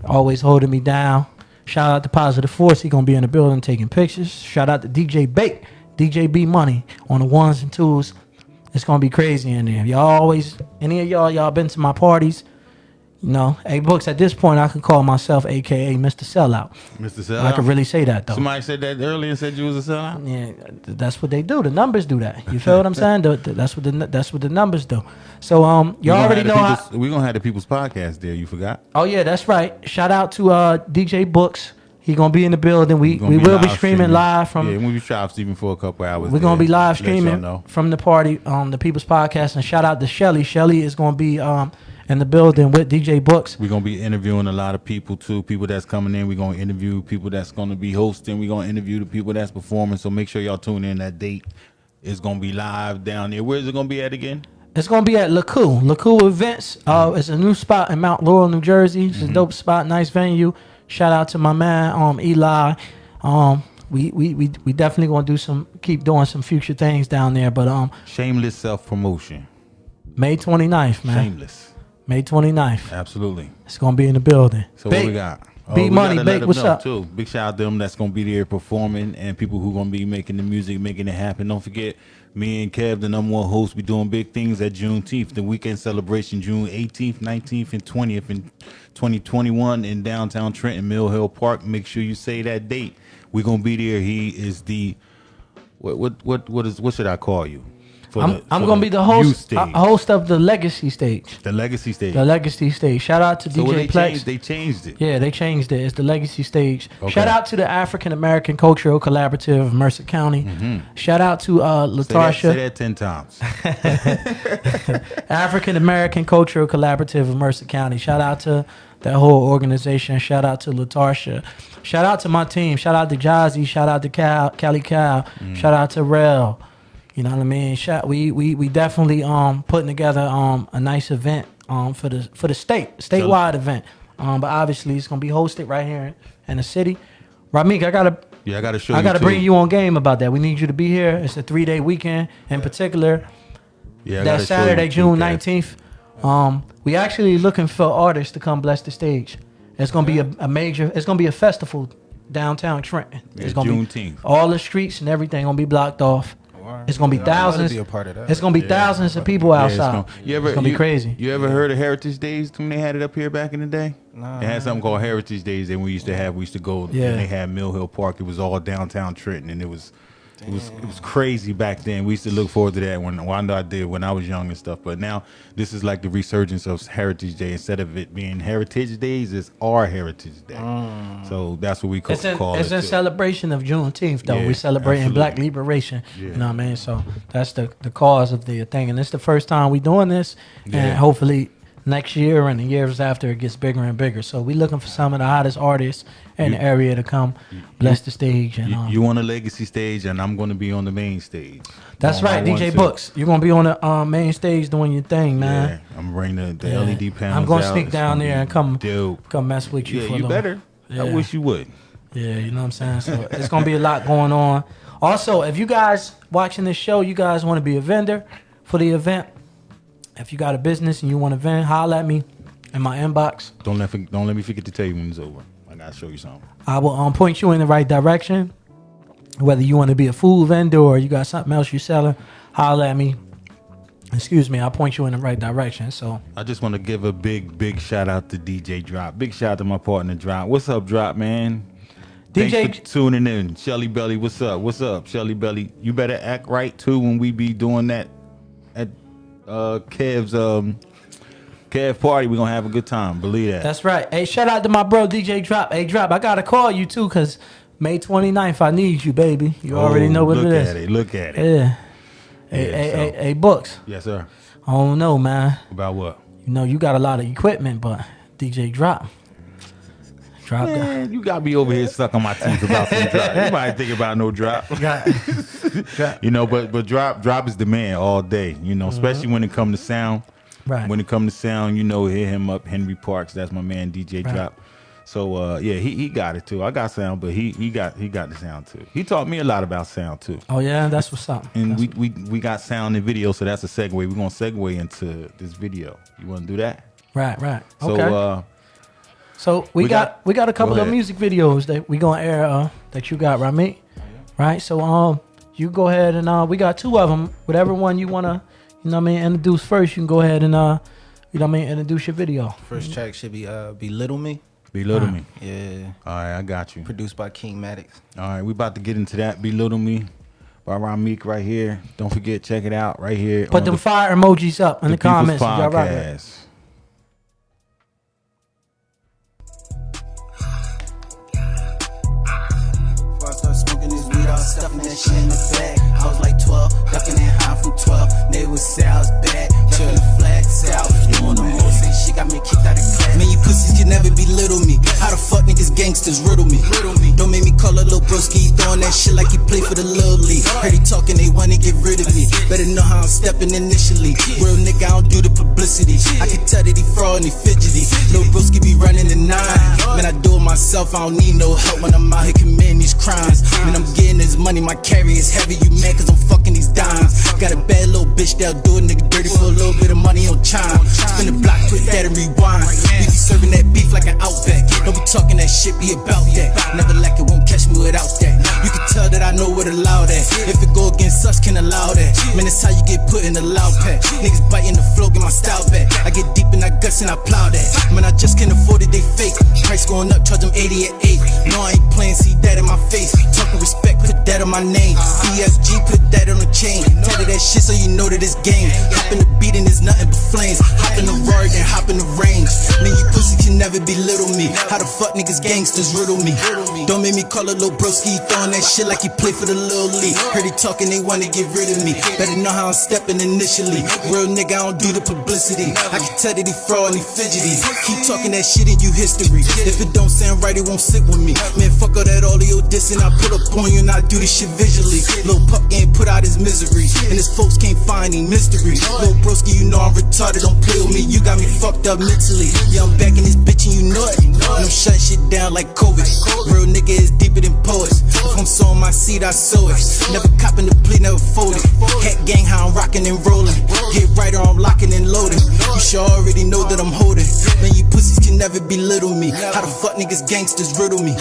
always holding me down. Shout out to Positive Force. He going to be in the building taking pictures. Shout out to DJ Bake, DJ B Money on the ones and twos. It's going to be crazy in there. Any of y'all been to my parties? You know, Books, at this point, I could call myself AKA Mr. Sellout. Mr. Sellout? I could really say that, though. Somebody said that earlier and said you was a sellout? Yeah, that's what they do. The numbers do that. You feel what I'm saying? That's what the numbers do. So, you already know how... We're going to have the People's Podcast there. You forgot? Oh, yeah, that's right. Shout out to DJ Books. He going to be in the building. We will be streaming live from... Yeah, we'll be live streaming for a couple hours. We're going to be live streaming from the party, the People's Podcast. And shout out to Shelly. Shelly is going to be... in the building with DJ Books. We're going to be interviewing a lot of people, too. People that's coming in. We're going to interview people that's going to be hosting. We're going to interview the people that's performing. So make sure y'all tune in. That date is going to be live down there. Where is it going to be at again? It's going to be at LeCoux Events. It's a new spot in Mount Laurel, New Jersey. It's a dope spot, nice venue. Shout out to my man, Eli. We definitely going to keep doing some future things down there. But Shameless self-promotion. May 29th, man. Shameless. May 29th. Absolutely. It's going to be in the building. So what we got? B Money, Bake, what's up? Too. Big shout out to them that's going to be there performing and people who going to be making the music, making it happen. Don't forget, me and Kev, the number one host, we doing big things at Juneteenth, the weekend celebration, June 18th, 19th, and 20th in 2021 in downtown Trenton, Mill Hill Park. Make sure you say that date. We're going to be there. He is the, what should I call you? I'm going to be the host of the Legacy Stage. The Legacy Stage. The Legacy Stage. Shout out to DJ Plex. They changed it. Yeah, they changed it. It's the Legacy Stage. Okay. Shout out to the African American Cultural Collaborative of Mercer County. Shout out to Latarsha. Say that 10 times. African American Cultural Collaborative of Mercer County. Shout out to that whole organization. Shout out to Latarsha. Shout out to my team. Shout out to Jazzy. Shout out to Cali Cal. Shout out to Rel. You know what I mean? We definitely putting together a nice event for the statewide event. But obviously it's gonna be hosted right here in the city. Rahmeak, I gotta bring you on game about that. We need you to be here. It's a 3-day weekend in particular. Yeah, that Saturday, June 19th. We actually looking for artists to come bless the stage. It's gonna be it's gonna be a festival downtown Trenton. It's gonna Juneteenth. be all the streets and everything gonna be blocked off. It's gonna be thousands. It's gonna be thousands of people outside. It's gonna be crazy. You ever heard of Heritage Days when they had it up here back in the day? No. They had something called Heritage Days, and we used to go. Yeah. And they had Mill Hill Park. It was all downtown Trenton, and it was crazy back then. We used to look forward to that when I was young and stuff. But now this is like the resurgence of Heritage Day. Instead of it being Heritage Days, it's our Heritage Day. So that's what we call it. It's in celebration of Juneteenth, though. Yeah, We're celebrating Black liberation. Yeah. You know what I mean? So that's the cause of the thing, and it's the first time we doing this, and hopefully next year and the years after it gets bigger and bigger. So we looking for some of the hottest artists in the area to come bless the stage. And you on the Legacy Stage, and I'm going to be on the main stage. That's right, DJ Books. You're going to be on the main stage doing your thing, man. Yeah, I'm bringing the LED panels. I'm going to sneak down there and come mess with you. Yeah, for a you little. better. Yeah. I wish you would. Yeah, you know what I'm saying? So it's going to be a lot going on. Also, if you guys watching this show, you guys want to be a vendor for the event, if you got a business and you want to vend, holler at me in my inbox. Don't let me forget to tell you when it's over. I gotta show you something. I will point you in the right direction. Whether you want to be a food vendor or you got something else you're selling, holler at me. Excuse me, I'll point you in the right direction. So I just want to give a big shout out to DJ Drop. Big shout out to my partner Drop. What's up, Drop, man? DJ, thanks for tuning in. Shelly Belly, what's up? What's up, Shelly Belly? You better act right too when we be doing that at Kev's Kev party. We're gonna have a good time. Believe that. That's right. Hey, shout out to my bro DJ Drop. Hey Drop, I gotta call you too, cause May 29th I need you, baby. You already know what it is. Look at it. Yeah. Hey, Books. Yes, sir. I don't know, man. About what? You know, you got a lot of equipment, but DJ Drop. Man, you got me over here sucking my teeth about some drop. You might think about no drop. You know, but drop is the man all day. You know, especially when it comes to sound. Right. When it comes to sound, you know, hit him up, Henry Parks. That's my man, DJ Drop. So yeah, he got it too. I got sound, but he got the sound too. He taught me a lot about sound too. Oh yeah, that's what's up. And we got sound and video, so that's a segue. We're gonna segue into this video. You want to do that? Right. So Okay. So we got a couple of music videos that we gonna air that you got, Rahmeak. Right. So you go ahead and we got 2 of them. Whatever one you wanna, introduce first, you can go ahead and introduce your video. First track should be Belittle Me. Belittle Me. Yeah. All right, I got you. Produced by King Maddox. All right, we about to get into that. Belittle Me by Rahmeak right here. Don't forget, check it out right here. Put them fire emojis up in the comments. People's Y'all right. Podcast. Before I started smoking this weed, I was stuffing that shit in the bag. I was like 12, ducking and high from 12. Nigga was say I was bad, jumping the flag, say I was doing the most. Say shit got me kicked out of class. Man, you pussies can never belittle me. How the fuck niggas gangsters riddle me? Don't make me call a little broski. He throwing that shit like he play for the little league. Heard he talking, they wanna get rid of me. Better know how I'm stepping initially. Real nigga, I don't do the publicity. I can tell that he fraud and he fidgety. Lil broski be running the 9. Man, I do it myself, I don't need no help when I'm out here committing these crimes. Man, I'm getting this money, my carry is heavy. You mad cause I'm fucking these dimes. Got a bad little bitch that'll do a nigga dirty for a little bit of money on chime. Spin the block, put that and rewind. We be serving that beef like an outback. Don't be talking that shit, be about that. Never like it, won't catch me without that. You can tell that I know what allowed that. If it go against us, can allow that. Man, that's how you get put in the loud pack. Niggas biting the flow, get my style back. I get deep in that guts and I plow that. Man, I just can't afford it, they fake. Price going up, charge them 80 at 8. No, I ain't playing, see that in my face. Talking respect, put that on my name. EFG, put that on the chain. Tell you that shit so you know that it's game. Hop in the beat and it's nothing but flames. Hop in the Rari, then hop in the range. Man, you pussy can never belittle me. How the fuck niggas gangsters riddle me? Don't make me call a little broski. He throwing that shit like he play for the little league. Heard he talking, they wanna get rid of me. Better know how I'm stepping initially. Real nigga, I don't do the publicity. I can tell that he fraud and he fidgety. Keep talking that shit and you history. If it don't sound right, it won't sit with me. Man, fuck all that audio dissing. I put up on you and I do this shit visually. Lil' pup ain't put out his misery, and his folks can't find any mystery. Lil' broski, you know I'm retarded, don't play with me. You got me fucked up mentally. Yeah, I'm back in this bitch and you know it. And I'm shutting shit down like COVID. Real nigga is deeper than poets. If I'm sowing my seed, I sow it. Never copping the plea, never folded. Hat gang, how I'm rocking and rolling. Get right or I'm locking and loading. You should already know that I'm holding. Man, you pussies can never belittle me. How the fuck niggas gangsters riddle me?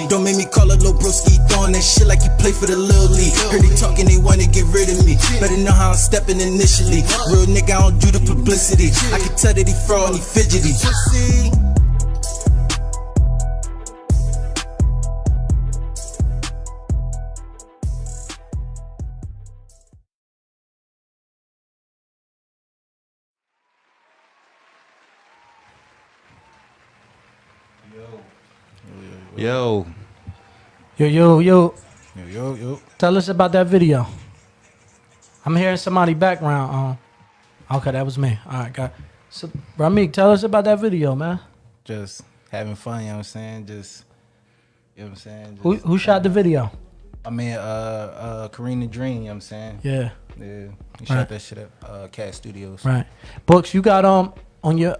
Don't make me call a little broski. Throwing that shit like you play for the little league. Heard he talking, they wanna get rid of me. Better know how I'm stepping initially. Real nigga, I don't do the publicity. I can tell that he fraud and he fidgety. Yo. Yo. Tell us about that video. I'm hearing somebody background. Okay, that was me. All right, got. So, Rahmeak, tell us about that video, man. Just having fun, you know what I'm saying? Just, you know what I'm saying? Just, Who shot the video? I mean, Karina Dream, you know what I'm saying? Yeah. Yeah. He shot that shit at Cat Studios. Right. Books, you got on your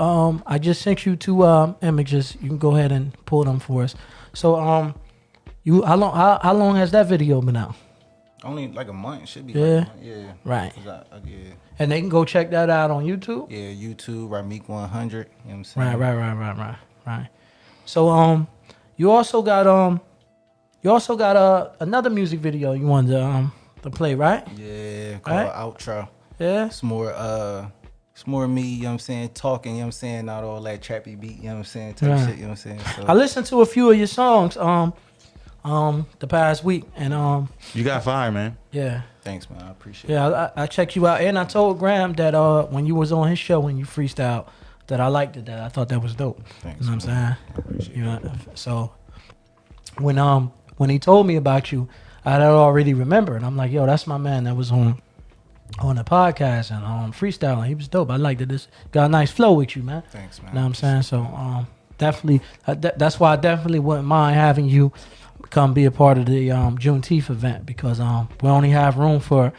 I just sent you 2 images. You can go ahead and pull them for us. So you how long has that video been out? Only like a month. Should be Yeah. like a month. Yeah. Right. Yeah. And they can go check that out on YouTube? Yeah, YouTube, Rahmeak 100, you know what I'm saying? Right. So you also got another music video you wanted to play, right? Yeah, called Outro. Yeah. It's more me, you know what I'm saying, talking, you know what I'm saying, not all that trappy beat, you know what I'm saying, type shit, you know what I'm saying. So I listened to a few of your songs the past week and You got fire, man. yeah. thanks, man, I appreciate it. Yeah, I checked you out, and I told Graham that when you was on his show when you freestyle, that I liked it. That I thought that was dope. Thanks, you know what I'm man. saying? You know, so when he told me about you, I had already remembered. I'm like, yo, that's my man that was on the podcast and freestyling. He was dope. I liked it. This got a nice flow with you, man. Thanks, man. You know what I'm saying? So definitely, that's why I definitely wouldn't mind having you come be a part of the Juneteenth event because we only have room for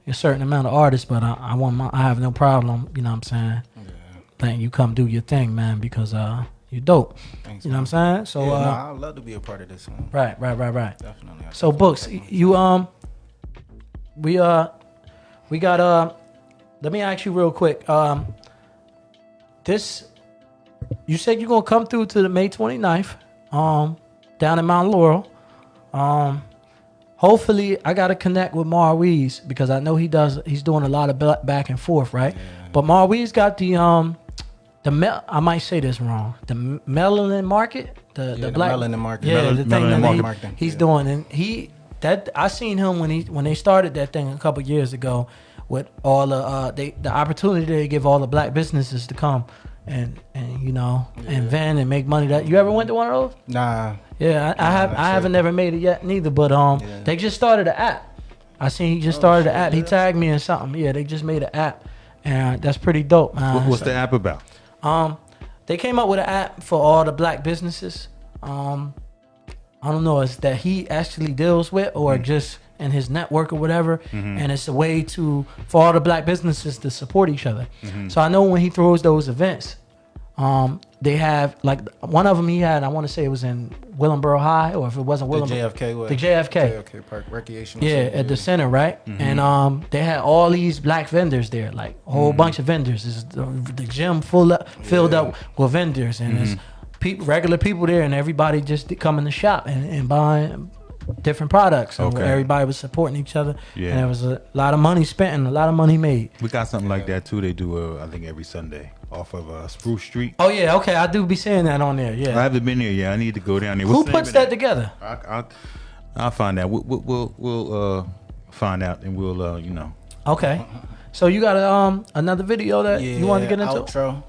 a certain amount of artists, but I have no problem, you know what I'm saying, letting you come do your thing, man, because You dope. Thanks, You know what I'm saying? So I'd love to be a part of this one. right. Definitely. So Books, you we got let me ask you real quick. This you said you're gonna come through to the May 29th, down in Mount Laurel. Hopefully I gotta connect with Marweez because I know he's doing a lot of back and forth, right? Yeah. But Marweez got I might say this wrong. The melanin market, the black melanin market. yeah, the thing melanin that market. he's doing, and I seen him when they started that thing a couple years ago with all the opportunity they give all the black businesses to come and and vend and make money. That you ever went to one of those? Nah. Yeah, I haven't never made it yet neither, but they just started an app. I seen he just started an app. He tagged me in something. Yeah, they just made an app, and that's pretty dope, man. What's the app about? They came up with an app for all the black businesses. I don't know, it's that he actually deals with or just in his network or whatever. And it's a way for all the black businesses to support each other. So I know when he throws those events, they have like one of them he had, I want to say it was in Willenboro High, or if it wasn't Willenboro. The JFK Park Recreation. Yeah, at the center, right? And they had all these black vendors there, like a whole bunch of vendors. It's the gym filled up with vendors, and there's regular people there, and everybody just coming to shop and buying different products. And everybody was supporting each other, and there was a lot of money spent and a lot of money made. We got something like that too. They do, I think, every Sunday off of Spruce Street. Oh yeah, okay, I do be seeing that on there. Yeah, I haven't been there yet. I need to go down there. Who puts that together? I'll find out. We'll find out, and we'll Okay, so you got another video that you want to get into? Outro.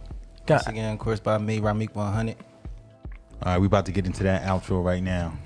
Once again, of course, by me, Rahmeak 100. All right, we about to get into that outro right now.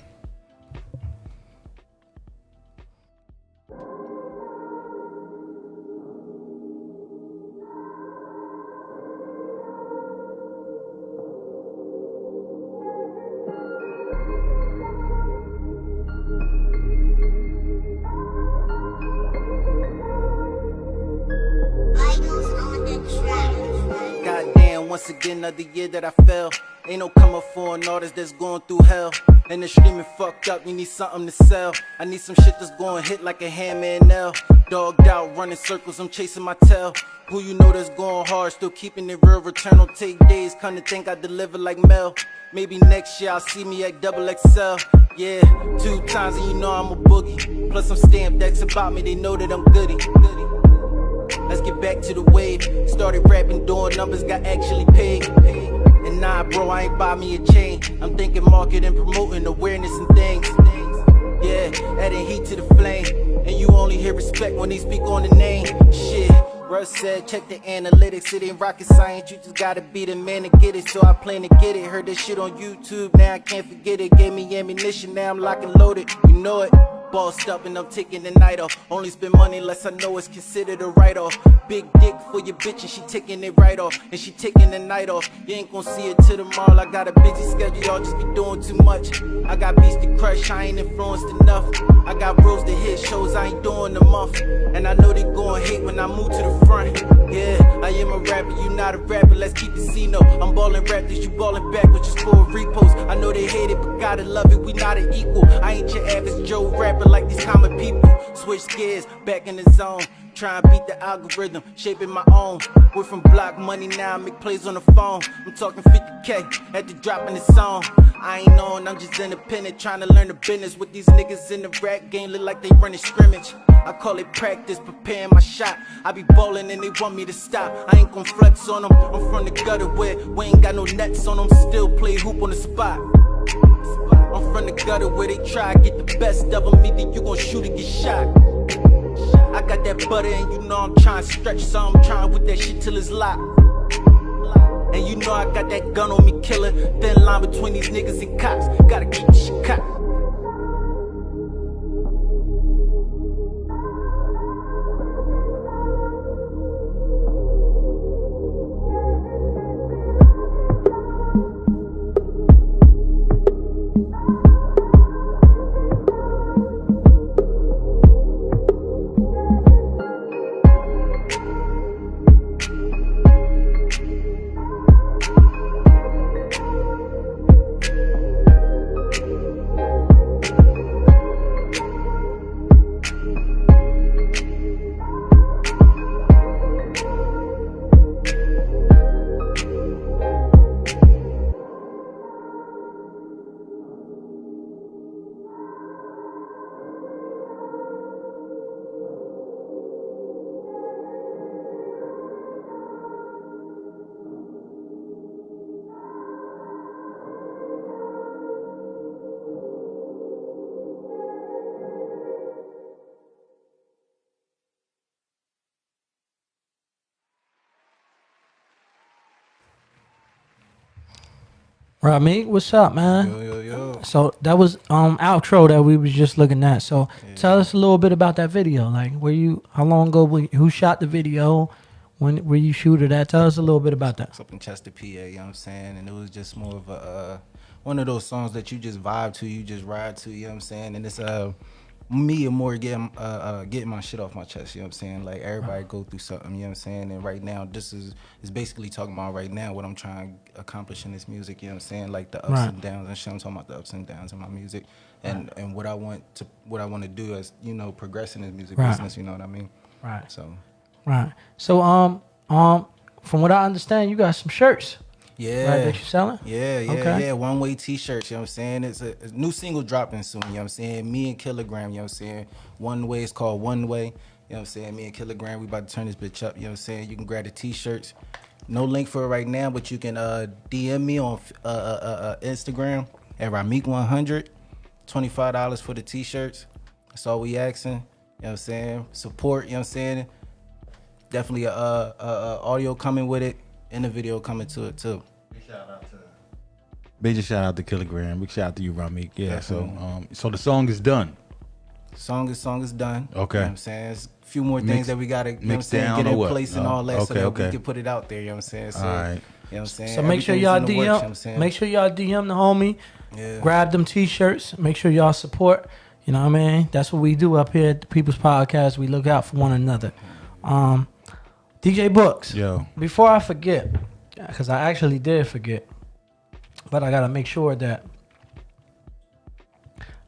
Once again, another year that I fell. Ain't no coming for an artist that's going through hell. And the streaming fucked up, you need something to sell. I need some shit that's going hit like a hammer and nail. Dogged out, running circles, I'm chasing my tail. Who you know that's going hard, still keeping it real. Return will take days, come to think I deliver like Mel. Maybe next year I'll see me at XXL. Yeah, 2 times and you know I'm a boogie. Plus some stamp decks about me, they know that I'm goody. Let's get back to the wave. Started rapping, doing numbers, got actually paid. And nah, bro, I ain't buy me a chain. I'm thinking marketing, promoting awareness and things. Yeah, adding heat to the flame. And you only hear respect when they speak on the name. Shit, Russ said, check the analytics. It ain't rocket science, you just gotta be the man to get it. So I plan to get it. Heard this shit on YouTube, now I can't forget it. Gave me ammunition, now I'm locked and loaded. You know it. Bossed up and I'm taking the night off. Only spend money unless I know it's considered a write-off. Big dick for your bitch and she taking it right off. And she taking the night off. You ain't gon' see it till tomorrow. I got a busy schedule, y'all just be doing too much. I got beats to crush, I ain't influenced enough. I got bros to hit shows, I ain't doing a month. And I know they gon' hate when I move to the front. Yeah, I am a rapper, you not a rapper, let's keep it C-no. I'm ballin' rappers, you ballin' backwards just for a repost. I know they hate it, but gotta love it, we not an equal. I ain't your average Joe rapper like these common people. Switch gears, back in the zone. Try and beat the algorithm, shaping my own. We're from block money now, I make plays on the phone. I'm talking 50K at the drop in the song. I ain't on, I'm just independent, trying to learn the business. With these niggas in the rap game, look like they running scrimmage. I call it practice, preparing my shot. I be ballin' and they want me to stop. I ain't gon' flex on them, I'm from the gutter where we ain't got no nets on them. Still play hoop on the spot. I'm from the gutter where they try to get the best of them. Either you gon' shoot or get shot. I got that butter and you know I'm trying to stretch, so I'm trying with that shit till it's locked. And you know I got that gun on me, killer. Thin line between these niggas and cops. Gotta keep the shit cocked. Rahmeak, what's up, man? Yo. So that was outro that we was just looking at. So tell us a little bit about that video. Like how long ago, who shot the video? When were you shoot it at? Tell us a little bit about that. It's up in Chester, PA, you know what I'm saying? And it was just more of a one of those songs that you just vibe to, you just ride to, you know what I'm saying? And it's me and more getting my shit off my chest, you know what I'm saying? Like everybody go through something, you know what I'm saying? And right now this is basically talking about right now what I'm trying to accomplish in this music, you know what I'm saying? Like the ups and downs and shit. I'm talking about the ups and downs in my music and what I want to do as, you know, progress in this music business, you know what I mean? Right. So from what I understand, you got some shirts. Yeah. Right, that you selling? Yeah. One-way t-shirts, you know what I'm saying? It's a new single dropping soon, you know what I'm saying? Me and Kilogram, you know what I'm saying? One Way is called One Way, you know what I'm saying? Me and Kilogram, we about to turn this bitch up, you know what I'm saying? You can grab the t-shirts. No link for it right now, but you can DM me on Instagram at Rahmeak100. $25 for the t-shirts. That's all we asking, you know what I'm saying? Support, you know what I'm saying? Definitely a audio coming with it and a video coming to it too. Major shout out to Kilogram. Big shout out to you, Rahmeak. Yeah. Definitely. So the song is done. Song is done. Okay. You know what I'm saying? There's a few more things that we gotta, you know what I'm mixed saying, down get or in what? place and all that so that Okay. we can put it out there, you know what I'm saying? So, All right. you know what I'm saying? So make sure y'all DM. Everything's in the works, you know what I'm saying? Make sure y'all DM the homie. Yeah. Grab them t-shirts. Make sure y'all support. You know what I mean? That's what we do up here at the People's Podcast. We look out for one another. DJ Books. Yo. Before I forget, because I actually did forget, but I gotta make sure that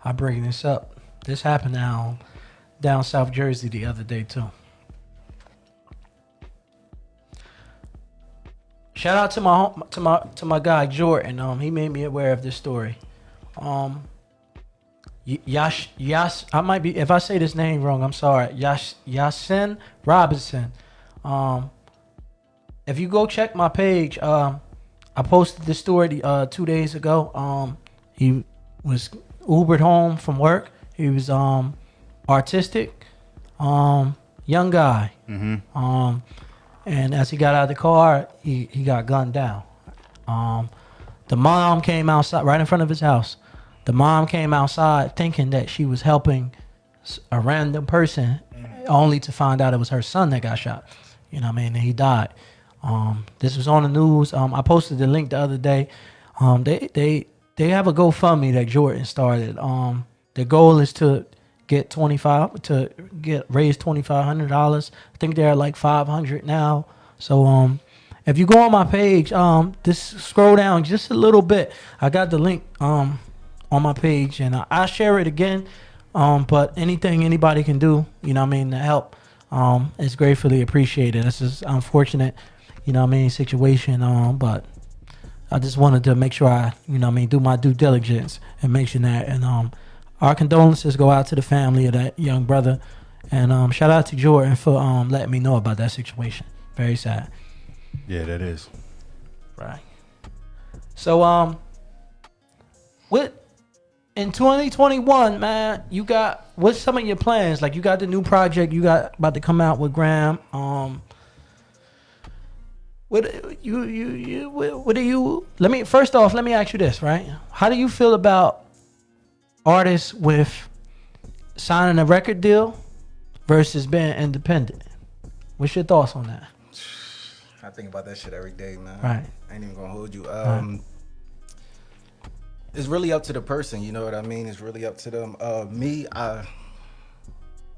I bring this up. This happened down South Jersey the other day too. Shout out to my guy Jordan. He made me aware of this story. Yash, I might be, if I say this name wrong, I'm sorry. Yasin Robinson. If you go check my page, I posted this story 2 days ago. He was Ubered home from work. He was artistic, young guy. Mm-hmm. And as he got out of the car, he got gunned down. The mom came outside right in front of his house. The mom came outside thinking that she was helping a random person, only to find out it was her son that got shot. You know what I mean? And he died. This was on the news. I posted the link the other day. They have a GoFundMe that Jordan started. The goal is to raise $2,500. I think they're like $500 now. So if you go on my page, just scroll down just a little bit. I got the link on my page, and I'll share it again. But anything anybody can do, you know what I mean, to help, is gratefully appreciated. This is unfortunate, you know what I mean, situation. But I just wanted to make sure I, you know what I mean, do my due diligence and mention that. And our condolences go out to the family of that young brother. And shout out to Jordan for letting me know about that situation. Very sad. Yeah, that is. Right. So what in 2021, man, you got, what's some of your plans? Like, you got the new project you got about to come out with Graham. What do you let me ask you this, right? How do you feel about artists with signing a record deal versus being independent? What's your thoughts on that? I think about that shit every day, man. Right. I ain't even gonna hold you. Right. It's really up to the person, you know what I mean? It's really up to them. Me, I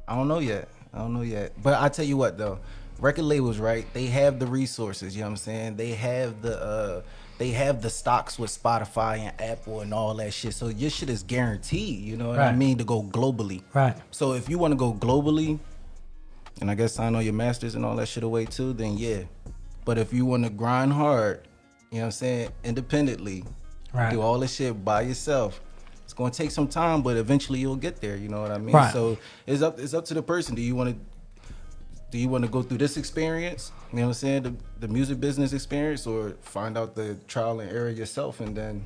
don't know yet. But I tell you what though, record labels, right? They have the resources, you know what I'm saying? They have the stocks with Spotify and Apple and all that shit. So your shit is guaranteed, you know what I mean, to go globally. Right. So if you want to go globally, and I guess sign all your masters and all that shit away too, then yeah. But if you want to grind hard, you know what I'm saying, independently, right, do all this shit by yourself, it's gonna take some time, but eventually you'll get there. You know what I mean? Right. So it's up to the person. Do you want to go through this experience? You know what I'm saying? The music business experience, or find out the trial and error yourself, and then,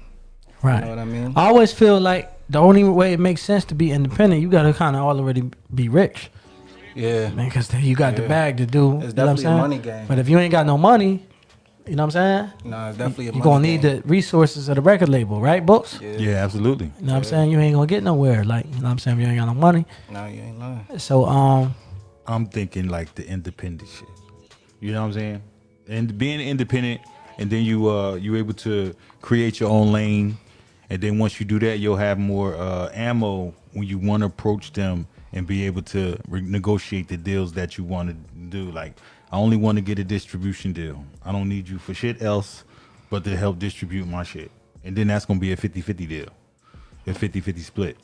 right. You know what I mean? I always feel like the only way it makes sense to be independent, you got to kind of already be rich. Yeah, man, because you got the bag to do. It's you know what I'm definitely a saying? money game. But if you ain't got no money, You know what I'm saying? No, it's definitely a You're money gonna need thing. the resources of the record label, right, Books? Yeah, absolutely. You know what I'm saying? You ain't gonna get nowhere. Like, you know what I'm saying? If you ain't got no money. No, you ain't lying. So, I'm thinking like the independent shit. You know what I'm saying? And being independent, and then you able to create your own lane, and then once you do that, you'll have more ammo when you want to approach them and be able to negotiate the deals that you want to do. Like, I only want to get a distribution deal. I don't need you for shit else but to help distribute my shit. And then that's gonna be a 50-50 deal, a 50-50 split.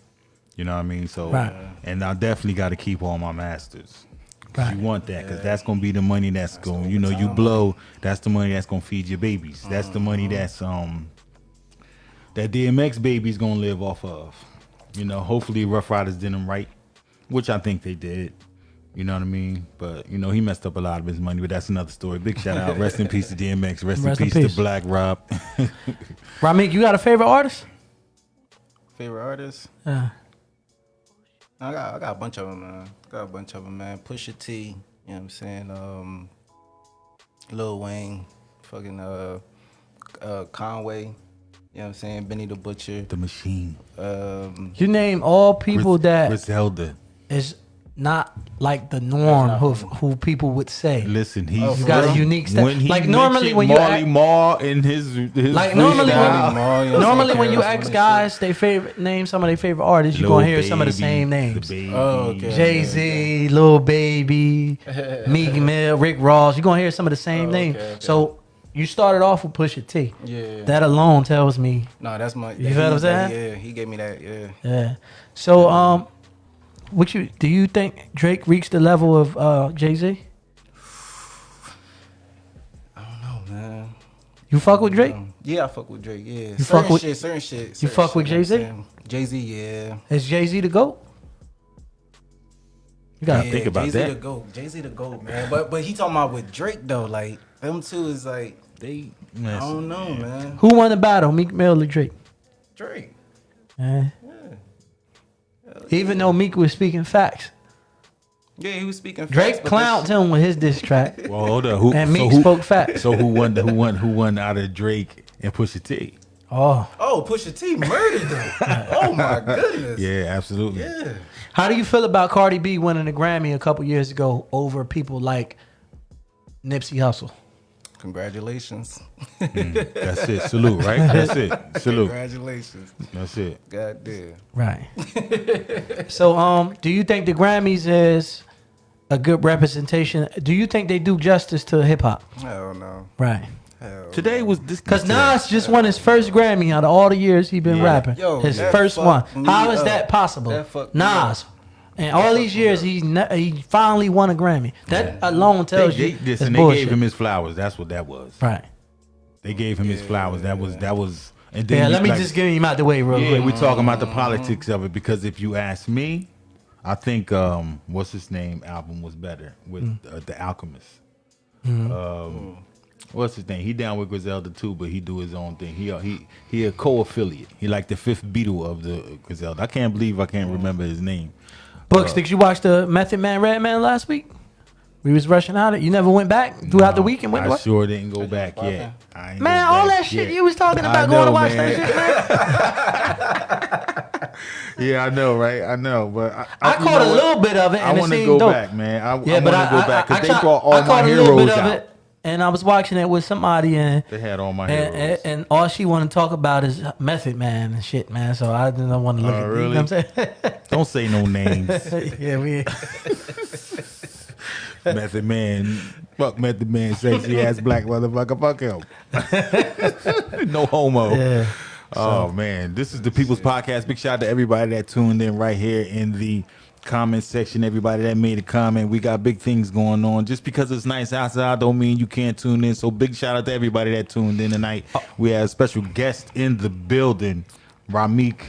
You know what I mean? So, Right. and I definitely got to keep all my masters. 'Cause Right. you want that, because that's gonna be the money that's going. You know, you blow. That's the money that's gonna feed your babies. That's the money that's that DMX baby's gonna live off of. You know, hopefully Rough Riders did him right, which I think they did. You know what I mean? But you know, he messed up a lot of his money. But that's another story. Big shout out, rest in peace to DMX. Rest in peace to Black Rob. Rahmeak, you got a favorite artist? Favorite artist? Yeah. I got a bunch of them, man. Pusha T, you know what I'm saying? Lil Wayne, fucking Conway, you know what I'm saying? Benny the Butcher. The Machine. You name all people that Griselda. is not like the norm who people would say. Listen, he's You got a unique style. When he Like normally when you Marley act, Marl in his like normally freestyle. when you ask guys they favorite name some of their favorite artists, you're gonna hear some of the same names. Jay-Z, Lil Baby, Meek Mill, Rick Ross. You're gonna hear some of the same names. So you started off with Pusha T. Yeah. That alone tells me. No, that's my. You feel what I'm saying? Yeah, he gave me that. Yeah. Yeah. So do you think Drake reached the level of Jay-Z? I don't know, man. You fuck with Drake? Yeah, I fuck with Drake. Yeah. You fuck with certain shit. You fuck with Jay-Z? Jay-Z, yeah. Is Jay-Z the GOAT? You gotta think about Jay-Z that. the GOAT. Jay-Z the GOAT, man. But he talking about with Drake though, like them two is like They, I don't know, man. Who won the battle, Meek Mill or Drake? Drake. Even though Meek was speaking facts, Yeah, he was speaking. Drake facts, but clowned him with his diss track, Well, hold up. and Meek spoke facts. So who won? Who won out of Drake and Pusha T? Oh, Pusha T murdered them. Oh my goodness. Yeah, absolutely. Yeah. how do you feel about Cardi B winning the Grammy a couple years ago over people like Nipsey Hussle? Congratulations. That's it. Salute, right? That's it. Salute. Congratulations. That's it. God damn. Right. So, do you think the Grammys is a good representation? Do you think they do justice to hip hop? Hell no. Right. Hell Today was this Because Nas just won his first Grammy out of all the years he been rapping. Yo, his that first one. fucked me How is up. that possible? That fucked me Nas. And all these years, he finally won a Grammy. That alone tells you they it's gave bullshit. him his flowers. That's what that was. Right. They gave him his flowers. That was. And then Yeah, you let me like- just get him out the way real Yeah, quick. we're talking about the politics of it, because if you ask me, I think what's his name album was better with The Alchemist. What's his name? He down with Griselda too, but he do his own thing. He a co-affiliate. He like the fifth Beatle of the Griselda. I can't believe I can't remember his name. Books, did you watch the Method Man Redman last week? We was rushing out it. You never went back throughout the week and went to I watch? sure didn't go back yet. I ain't Man, go all back that shit yet. you was talking I about going to know, watch man. that shit, man. Yeah, I know, right? I know, but I you caught know a what? little bit of it, I and it want to seemed go dope. back, man. I want to Yeah, but go back because they I brought all my caught a little heroes bit of out. it, and I was watching it with somebody, and They had all my heroes. and all she wanted to talk about is Method Man and shit, man. So I didn't want to look at it. You know what I'm saying? Don't say no names. Yeah, we. Method Man. Fuck Method Man, sexy ass black motherfucker. Fuck him. No homo. Yeah. Oh, man. This is the People's Podcast. Big shout out to everybody that tuned in right here in the comment section. Everybody that made a comment. We got big things going on. Just because it's nice outside don't mean you can't tune in. So big shout out to everybody that tuned in tonight. We have a special guest in the building. Rahmeak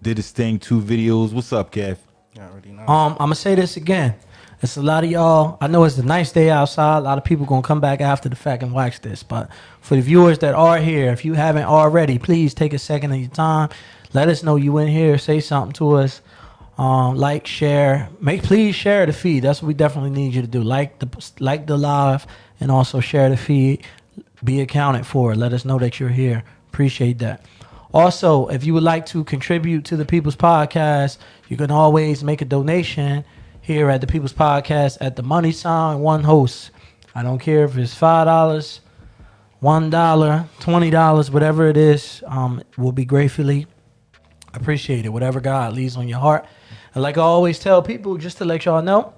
did his thing, 2 videos. What's up, Kev? I already know. I'm gonna say this again. It's a lot of y'all. I know it's a nice day outside. A lot of people gonna come back after the fact and watch this. But for the viewers that are here, if you haven't already, please take a second of your time. Let us know you in here. Say something to us. Like, share. Please share the feed. That's what we definitely need you to do. Like the live, and also share the feed. be accounted for. Let us know that you're here. Appreciate that. Also, if you would like to contribute to the People's Podcast, you can always make a donation here at the People's Podcast at the money sign one host. I don't care if it's $5, $1, $20, whatever it is, will be gratefully appreciated. Whatever God leaves on your heart. And like I always tell people, just to let y'all know,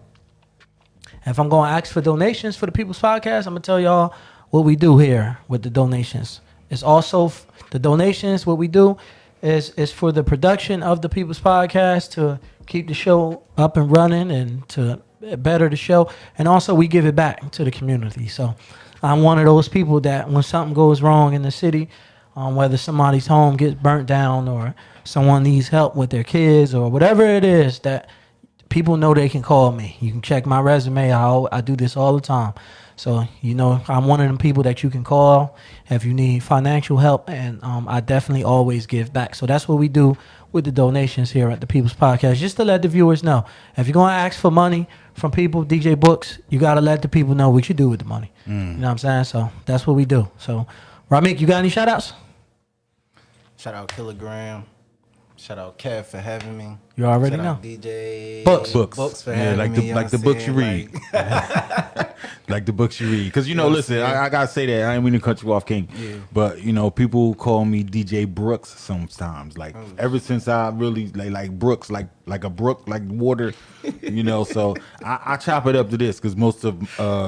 if I'm going to ask for donations for the People's Podcast, I'm going to tell y'all what we do here with the donations. It's also the donations. What we do is for the production of the People's Podcast, to keep the show up and running and to better the show. And also we give it back to the community. So I'm one of those people that when something goes wrong in the city, whether somebody's home gets burnt down or someone needs help with their kids or whatever it is, that people know they can call me. You can check my resume. I do this all the time. So, I'm one of them people that you can call if you need financial help, and I definitely always give back. So that's what we do with the donations here at the People's Podcast, just to let the viewers know. If you're going to ask for money from people, DJ Books, you got to let the people know what you do with the money. You know what I'm saying? So that's what we do. So, Rahmeak, you got any shout-outs? Shout out Kilogram. Shout out Kev for having me. You already Shout know. out DJ Books for having me. Like the books you read. Like the books you read. Because, listen, I got to say that. I ain't mean to cut you off, King. Yeah. But, people call me DJ Brooks sometimes. Like, ever since I really, like Brooks, like a brook, like water, So I chop it up to this because most of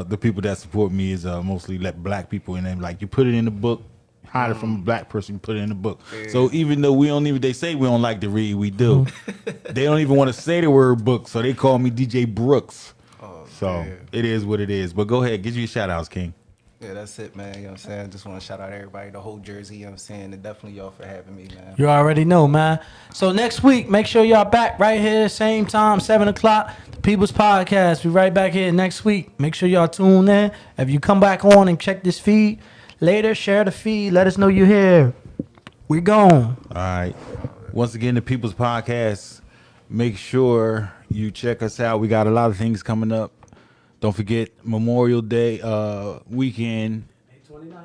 the people that support me is mostly black people. And then, you put it in the book. Hide it from a black person, put it in the book. Yeah. So even though they say we don't like to read, we do. They don't even want to say the word book, so they call me DJ Brooks. So it is what it is. But go ahead, give you a shout outs, King. Yeah, that's it, man. You know what I'm saying? Just want to shout out everybody, the whole Jersey, you know what I'm saying? And definitely y'all for having me, man. You already know, man. So next week, make sure y'all back right here, same time, 7 o'clock, the People's Podcast. We right back here next week. Make sure y'all tune in. If you come back on and check this feed later, share the feed. Let us know you're here. We gone. All right. Once again, the People's Podcast. Make sure you check us out. We got a lot of things coming up. Don't forget Memorial Day weekend.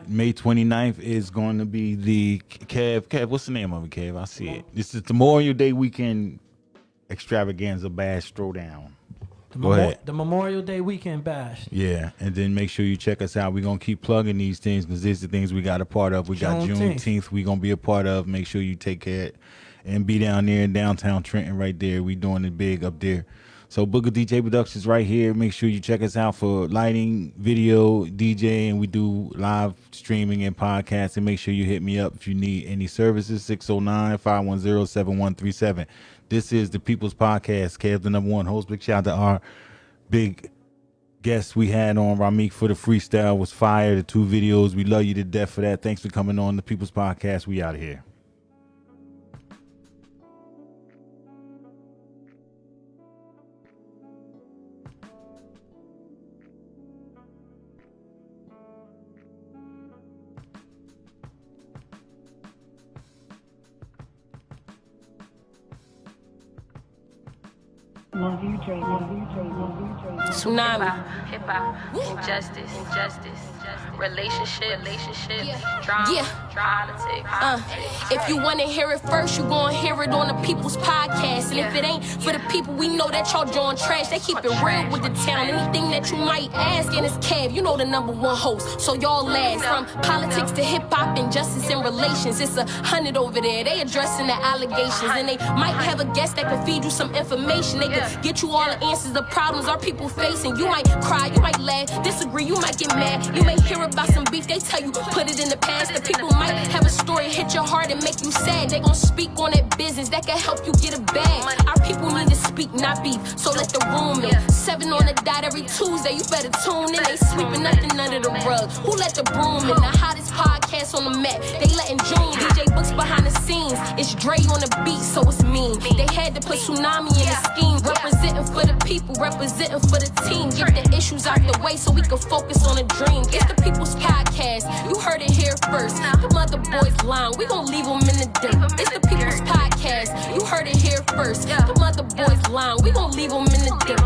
May 29th is going to be the Kev. What's the name of it, Kev? I see it. This is the Memorial Day weekend extravaganza bash throwdown. Go ahead. The Memorial Day weekend bash. Yeah, and then make sure you check us out. We're going to keep plugging these things because these are the things we got a part of. We got Juneteenth we're going to be a part of. Make sure you take care and be down there in downtown Trenton right there. We doing it big up there. So Booker DJ Productions right here. Make sure you check us out for lighting, video, DJ, and we do live streaming and podcasts. And make sure you hit me up if you need any services, 609-510-7137. This is the People's Podcast. Kev, the number one host. Big shout out to our big guest we had on. Rahmeak for the freestyle was fire. The 2 videos. We love you to death for that. Thanks for coming on the People's Podcast. We out of here. Tsunami, hip hop, injustice, relationship, drama, politics. If you wanna hear it first, you gon' hear it on the People's Podcast. And if it ain't for the people, we know that y'all drawing trash. They keep it real with the town. Anything that you might ask, and it's Kev, you know the number one host. So y'all last. From politics to hip hop, injustice and relations. It's 100 over there. They addressing the allegations, and they might have a guest that could feed you some information. They could get you all the answers, the problems our people facing. You might cry, you might laugh, disagree, you might get mad. You may hear about some beef, they tell you put it in the past. The people might have a story hit your heart and make you sad. They gon' speak on that business that can help you get a bag. Our people need to speak, not beef, so let the room in. 7 on the dot every Tuesday, you better tune in. They sweeping nothing under the rug. Who let the broom in? The hottest podcast on the map. They letting June, DJ Books behind the scenes. It's Dre on the beat, so it's mean. They had to put Tsunami in the scheme. Representing for the people, representing for the team. Get the issues out the way so we can focus on a dream. It's the People's Podcast. You heard it here first. The mother boys lying, we gon' leave them in the dirt. It's the People's Podcast. You heard it here first. The mother boys lying, we gon' leave them in the dirt.